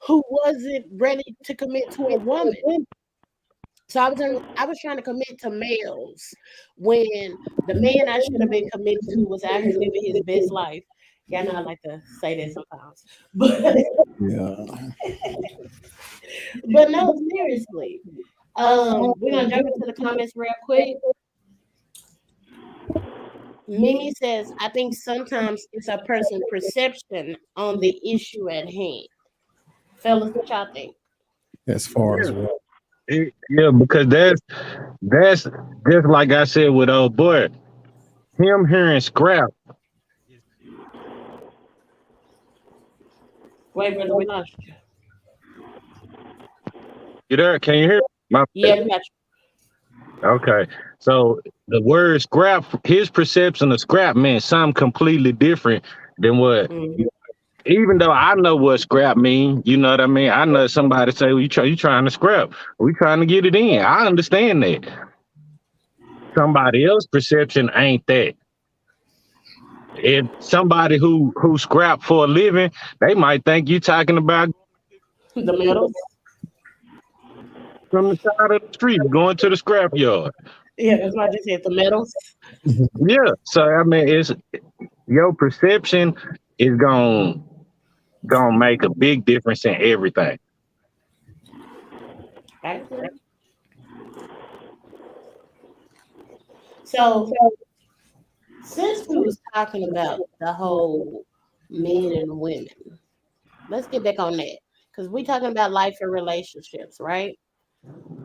who wasn't ready to commit to a woman. So I was trying to commit to males when the man I should have been committed to was out here living his best life. Yeah, I know I like to say that sometimes. But no, seriously. We're gonna jump into the comments real quick. Mimi says, I think sometimes it's a person's perception on the issue at hand. Fellas, what y'all think? As far as what? Yeah, because that's just like I said with old boy. Him hearing scrap. Wait, brother, we lost you. You there? Can you hear me? Yeah, we got you. Okay. So the word scrap, his perception of scrap meant something completely different than what. Even though I know what scrap mean, you know what I mean? I know somebody say, well, you trying to scrap. We trying to get it in. I understand that. Somebody else's perception ain't that. If somebody who scrap for a living, they might think you talking about the metals from the side of the street, going to the scrap yard. Yeah, that's why I just said the metals. Yeah. So I mean, it's your perception is gonna make a big difference in everything. So since we was talking about the whole men and women, let's get back on that, because we talking about life and relationships, right?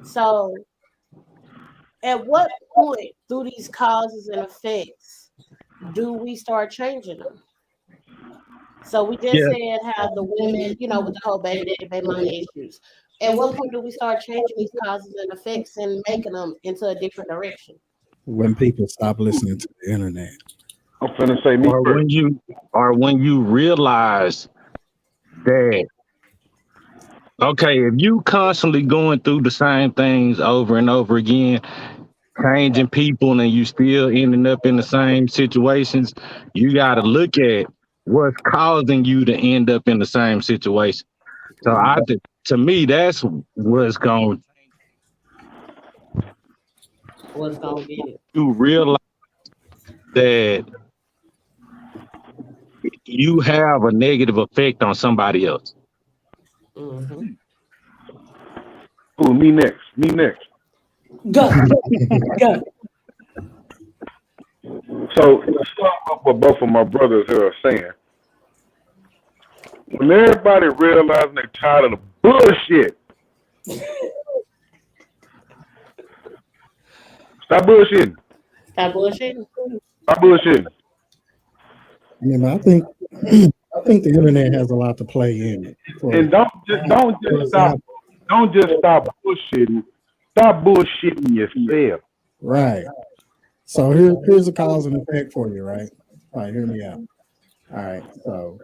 So at what point through these causes and effects do we start changing them? So we just said how the women, with the whole baby money issues. At what point do we start changing these causes and effects and making them into a different direction? When people stop listening to the internet. I'm finna say me or when you realize that, okay, if you constantly going through the same things over and over again, changing people, and you still ending up in the same situations, you got to look at what's causing you to end up in the same situation. So to me, that's what's going get it. You realize that you have a negative effect on somebody else. Mm-hmm. Ooh, me next. Go. So let's start off what both of my brothers here are saying. When everybody realizing they're tired of the bullshit, stop bullshitting. Stop bullshitting. Stop bullshitting. I think the internet has a lot to play in it. And don't just stop bullshitting. Stop bullshitting yourself. Right. So here's a cause and effect for you, right? All right, hear me out. All right. So,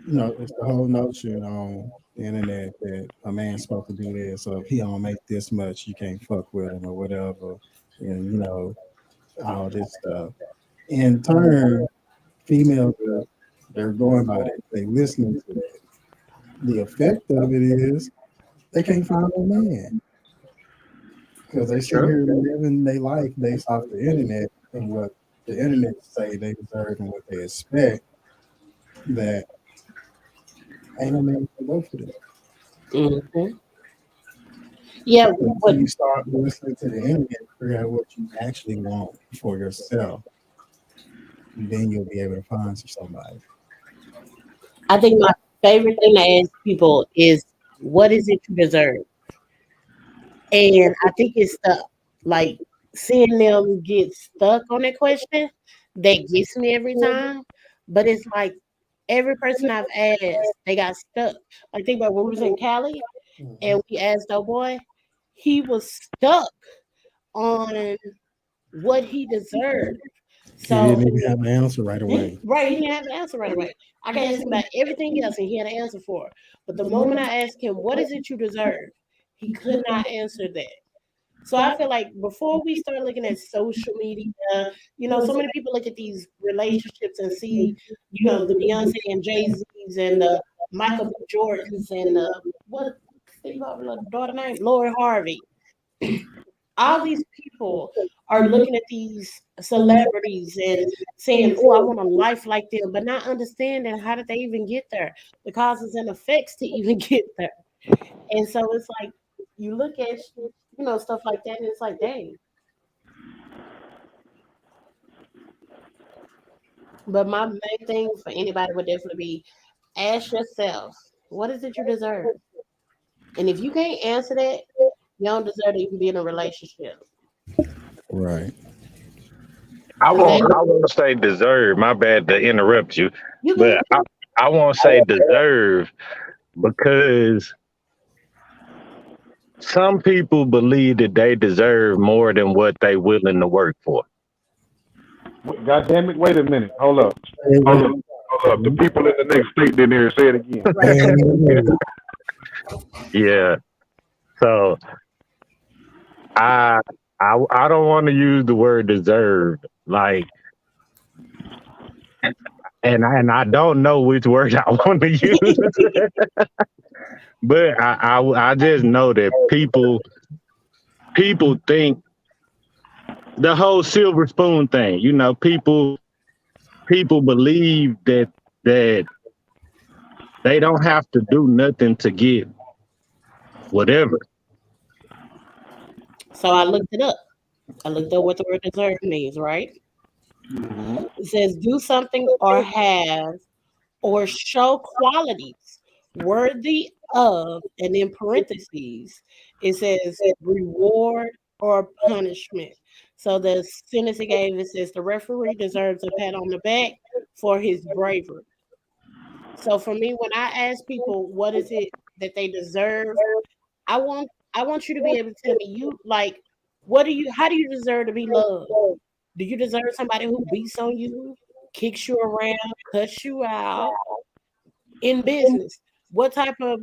it's the whole notion on the internet that a man's supposed to do this. So if he don't make this much, you can't fuck with him or whatever. And, all this stuff. In turn, females, they're going by it. They listening to it. The effect of it is they can't find a man. Because they sit here living their life based off the internet and what the internet say they deserve and what they expect, that ain't no man to go for them. Mm-hmm. Yeah, when you start listening to the internet, figure out what you actually want for yourself, then you'll be able to find somebody. I think my favorite thing to ask people is, what is it you deserve? And I think it's the like seeing them get stuck on that question that gets me every time. But it's like every person I've asked, they got stuck. Like think about when we was in Cali and we asked our boy, he was stuck on what he deserved. He So didn't even have an answer right away. right, he didn't have an answer right away. I can ask him about everything else and he had an answer for it. But the moment I asked him, what is it you deserve? He could not answer that. So I feel like before we start looking at social media, so many people look at these relationships and see, the Beyonce and Jay-Z's and the Michael B. Jordans and what Steve Harvey's daughter name? Lori Harvey. All these people are looking at these celebrities and saying, "Oh, I want a life like them," but not understanding how did they even get there, the causes and effects to even get there. And so it's like you look at stuff like that, and it's like, dang. But my main thing for anybody would definitely be ask yourself, what is it you deserve? And if you can't answer that, you don't deserve to even be in a relationship. Right. I won't say deserve. My bad to interrupt you, You but I won't say deserve because some people believe that they deserve more than what they willing to work for. God damn it! Wait a minute. Hold up. The people in the next state didn't hear. Say it again. Yeah. So I don't want to use the word deserve, like, and I don't know which word I want to use, but I just know that people think the whole silver spoon thing. People believe that they don't have to do nothing to get whatever. So I looked it up. I looked up what the word deserve means, right? It says do something or have or show qualities worthy of, and in parentheses, it says reward or punishment. So the sentence it gave, it says the referee deserves a pat on the back for his bravery. So for me, when I ask people what is it that they deserve, I want you to be able to tell me how do you deserve to be loved? Do you deserve somebody who beats on you, kicks you around, cuts you out? In business, what type of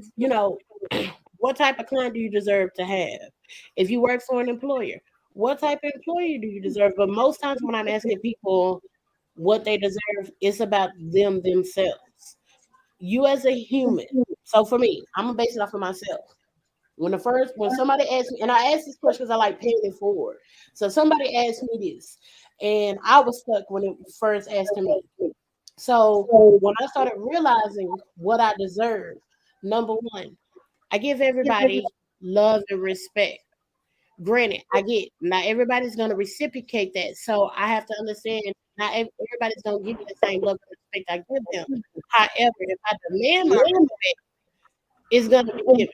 what type of client do you deserve to have? If you work for an employer, what type of employer do you deserve? But most times when I'm asking people what they deserve, it's about them themselves. You as a human. So for me, I'm gonna base it off of myself. When somebody asks me, and I ask this question because I like paying it forward. So somebody asked me this, and I was stuck when it first asked me. So when I started realizing what I deserve, number one, I give everybody love and respect. Granted, I get not everybody's going to reciprocate that. So I have to understand not everybody's going to give me the same love and respect I give them. However, if I demand my respect, it's going to be given.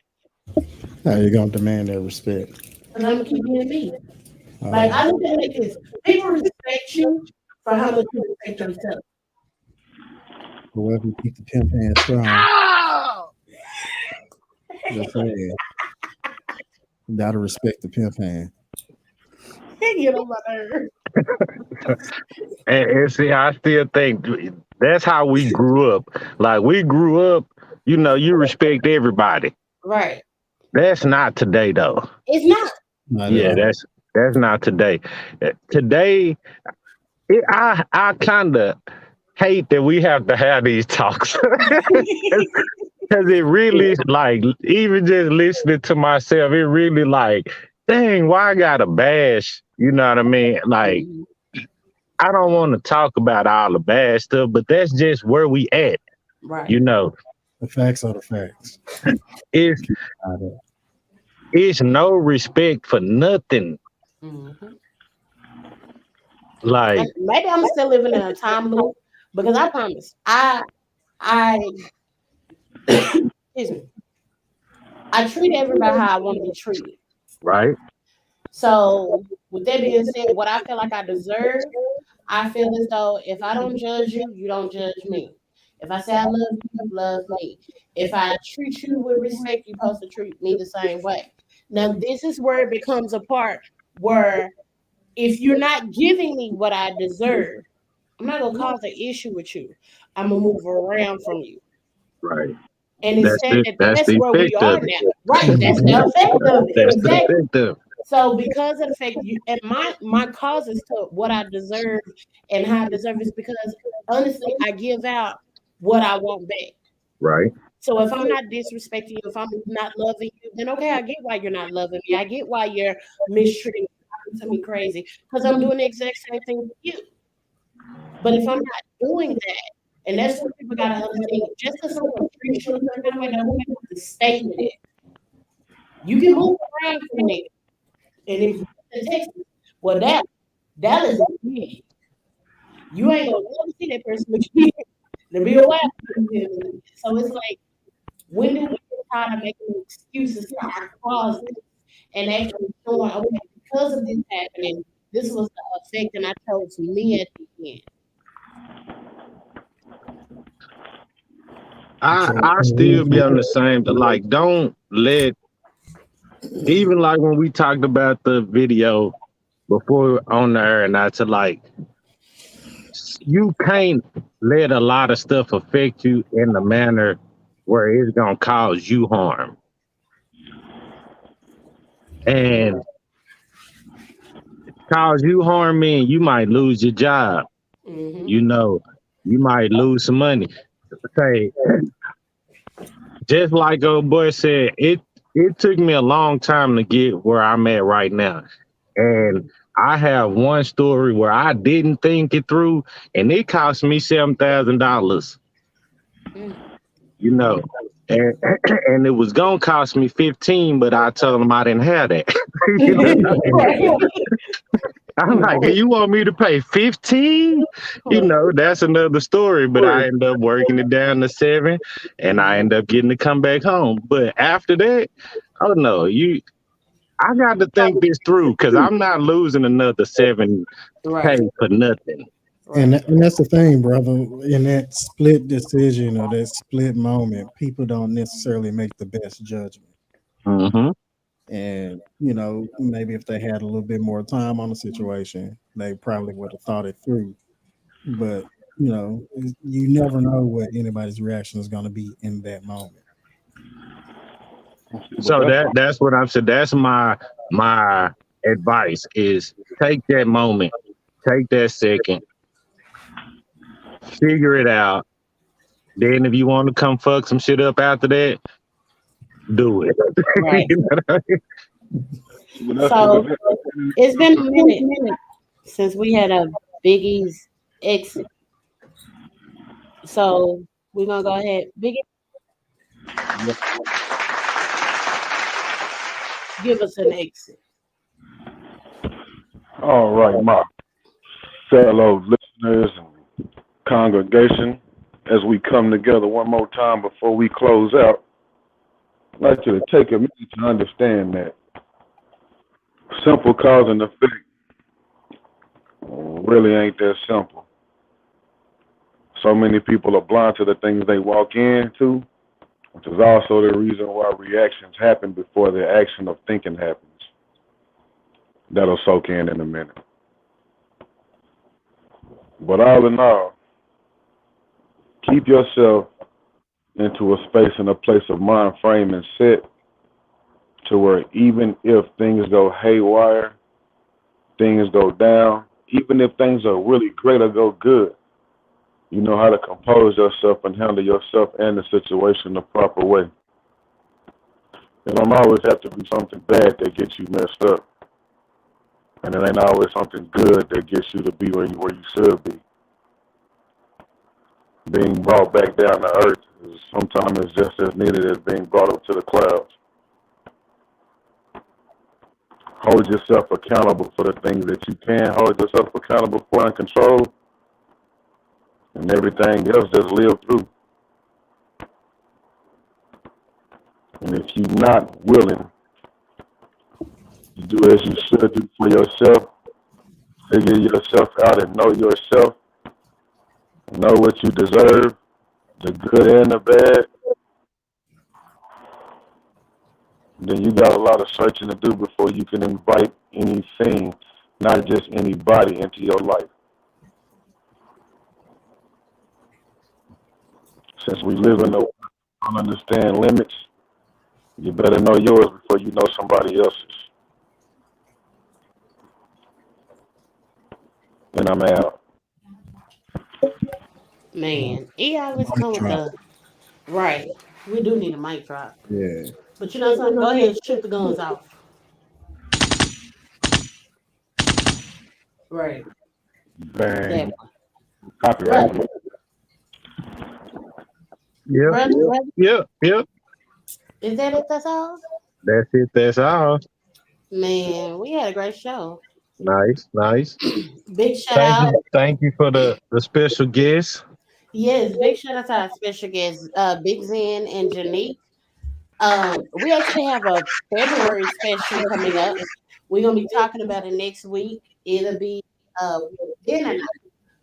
How you gonna demand that respect? Because I'm going to keep being me. Like, I look at it like this. People respect you for how much you respect yourself. Whoever keep the pimp hand strong. Oh! Just saying. You gotta respect the pimp hand. Get on my nerves. And see, I still think that's how we grew up. Like we grew up, you respect everybody. Right. That's not today, though. It's not. Yeah, that's not today. Today, I kind of hate that we have to have these talks because it really like even just listening to myself, it really like, dang, why I gotta bash? You know what I mean? Like, I don't want to talk about all the bad stuff, but that's just where we at. Right. The facts are the facts. It's no respect for nothing. Mm-hmm. Like maybe I'm still living in a time loop because I promise I excuse me, I treat everybody how I want to be treated. Right. So with that being said, what I feel like I deserve, I feel as though if I don't judge you, you don't judge me. If I say I love you, you love me. If I treat you with respect, you're supposed to treat me the same way. Now, this is where it becomes a part where if you're not giving me what I deserve, I'm not gonna cause an issue with you. I'm gonna move around from you. Right. And instead, That's that's the where we effect are of it. now. Right. That's the effect of it. That's the Exactly. effect of it. So because of the fact you and my causes to what I deserve and how I deserve is because honestly I give out what I want back. Right. So if I'm not disrespecting you, if I'm not loving you, then okay, I get why you're not loving me. I get why you're mistreating me, talking to me crazy, because I'm doing the exact same thing to you. But if I'm not doing that, and that's what people gotta understand, just because someone treats you a certain kind of way, don't mean you have to stay with it. You can move around from there. And if you in Texas, well, Dallas is big. You ain't gonna never see that person again. There'll be a while. So it's like, when do we get tired of making excuses for our causes and actually showing, okay, because of this happening, this was the effect, and I chose me at the end. I still be on the same. Like, don't let, even like when we talked about the video before on the air, and I said like, you can't let a lot of stuff affect you in the manner where it's gonna cause you harm. And cause you harm mean you might lose your job. Mm-hmm. You know, you might lose some money. Say, just like old boy said, it took me a long time to get where I'm at right now. And I have one story where I didn't think it through, and it cost me $7,000. You know, and and it was gonna cost me 15, but I told them I didn't have that. You know? I'm like, you want me to pay 15? You know, that's another story. But I end up working it down to 7, and I end up getting to come back home. But after that, oh no, I got to think this through because I'm not losing another 7K for nothing. And that's the thing, brother. In that split decision or that split moment, people don't necessarily make the best judgment. Mm-hmm. And maybe if they had a little bit more time on the situation, they probably would have thought it through. But you never know what anybody's reaction is going to be in that moment. So that's what I'm saying. That's my advice is take that moment, take that second, figure it out. Then if you want to come fuck some shit up after that, do it. Right. So it's been a minute since we had a Biggie's exit. So we're gonna go ahead. Biggie, give us an exit. All right, my fellow listeners and congregation, as we come together one more time before we close out, I'd like you to take a minute to understand that simple cause and effect really ain't that simple. So many people are blind to the things they walk into, which is also the reason why reactions happen before the action of thinking happens. That'll soak in a minute. But all in all, keep yourself into a space and a place of mind frame and set to where even if things go haywire, things go down, even if things are really great or go good, you know how to compose yourself and handle yourself and the situation the proper way. It don't always have to be something bad that gets you messed up. And it ain't always something good that gets you to be where you should be. Being brought back down to earth is sometimes just as needed as being brought up to the clouds. Hold yourself accountable for the things that you can hold yourself accountable for and control, and everything else just live through. And if you're not willing to do as you should do for yourself, figure yourself out and know yourself, know what you deserve, the good and the bad, then you got a lot of searching to do before you can invite anything, not just anybody, into your life. Since we live in a world that don't understand limits, you better know yours before you know somebody else's. And I'm out. Man, he always Mic come with drop. the right. We do need a mic drop. Yeah. But you know something? Go ahead and shoot the guns off. Right. That Bang. one. Copyright. Brother, Yep, brother, yep. is that it? That's all? That's it. That's all. Man, we had a great show. Nice. Big shout out. Thank you for the special guest. Yes, big shout out to our special guests, Big Zen and Janique. We actually have a February special coming up. We're gonna be talking about it next week. It'll be dinner night.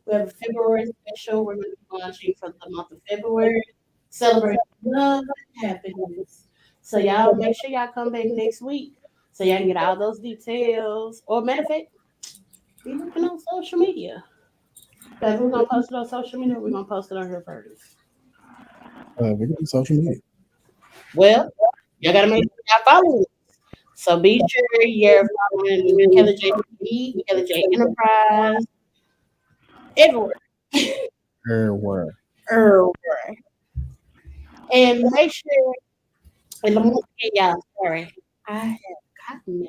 We have a February special. We're gonna be launching for the month of February. Celebrate love and happiness. So y'all make sure y'all come back next week so y'all can get all those details. Or matter of fact, be looking on social media. Because we're gonna post it on social media, we're gonna post it on here first. We got social media. Well, y'all gotta make sure y'all follow us. So be sure you're following Kelly J TV, Kelly J Enterprise, everywhere. Everywhere. And make sure, and let me get y'all, sorry, I have gotten now.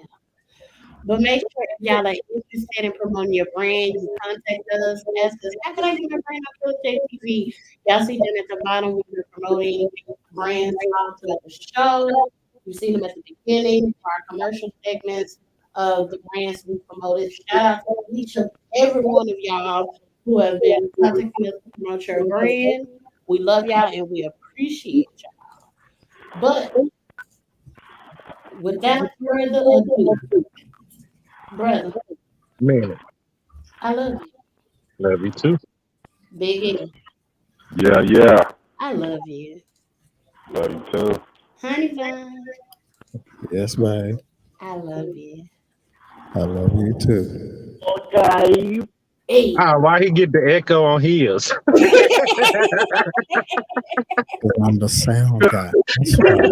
But make sure if y'all are interested in promoting your brand, you contact us, ask us, how can I get my brand on Clute TV? Y'all see them at the bottom when we're promoting brands all throughout the show. You see them at the beginning for our commercial segments of the brands we promoted. Shout out to each and every one of y'all who have been contacting us to promote your brand. We love y'all and we appreciate y'all. But without further ado, brother, Man, I love you. love you too. Biggie, Yeah. I love you. Love you too. Honey Bun, Yes, babe. I love you. I love you too. Hey. Why he get the echo on his? 'Cause I'm the sound guy. That's right.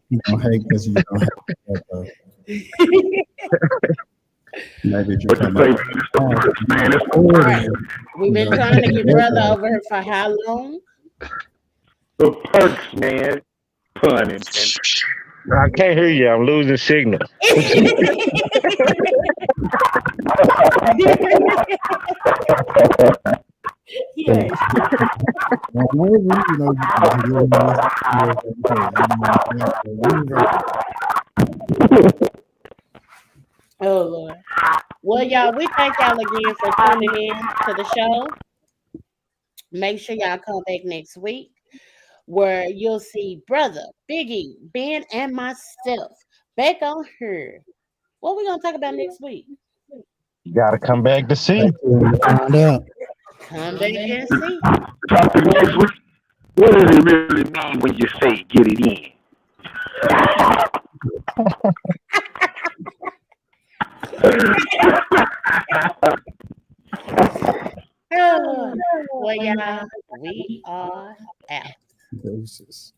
You don't hate because you don't have echo. Maybe if you What you come say, up. man? It's Right. We've been trying to get brother over here for how long? the perks, man. Pun intended. I can't hear you. I'm losing signal. Yeah. Well, maybe, you know, you can give me this Oh Lord. Well, y'all, we thank y'all again for tuning in to the show. Make sure y'all come back next week where you'll see Brother, Biggie, Ben, and myself back on here. What we gonna talk about next week? You gotta come back to see. find out. Come back and see. Topic next week. What does it really mean when you say get it in? Oh, well, y'all, we are out. Doses.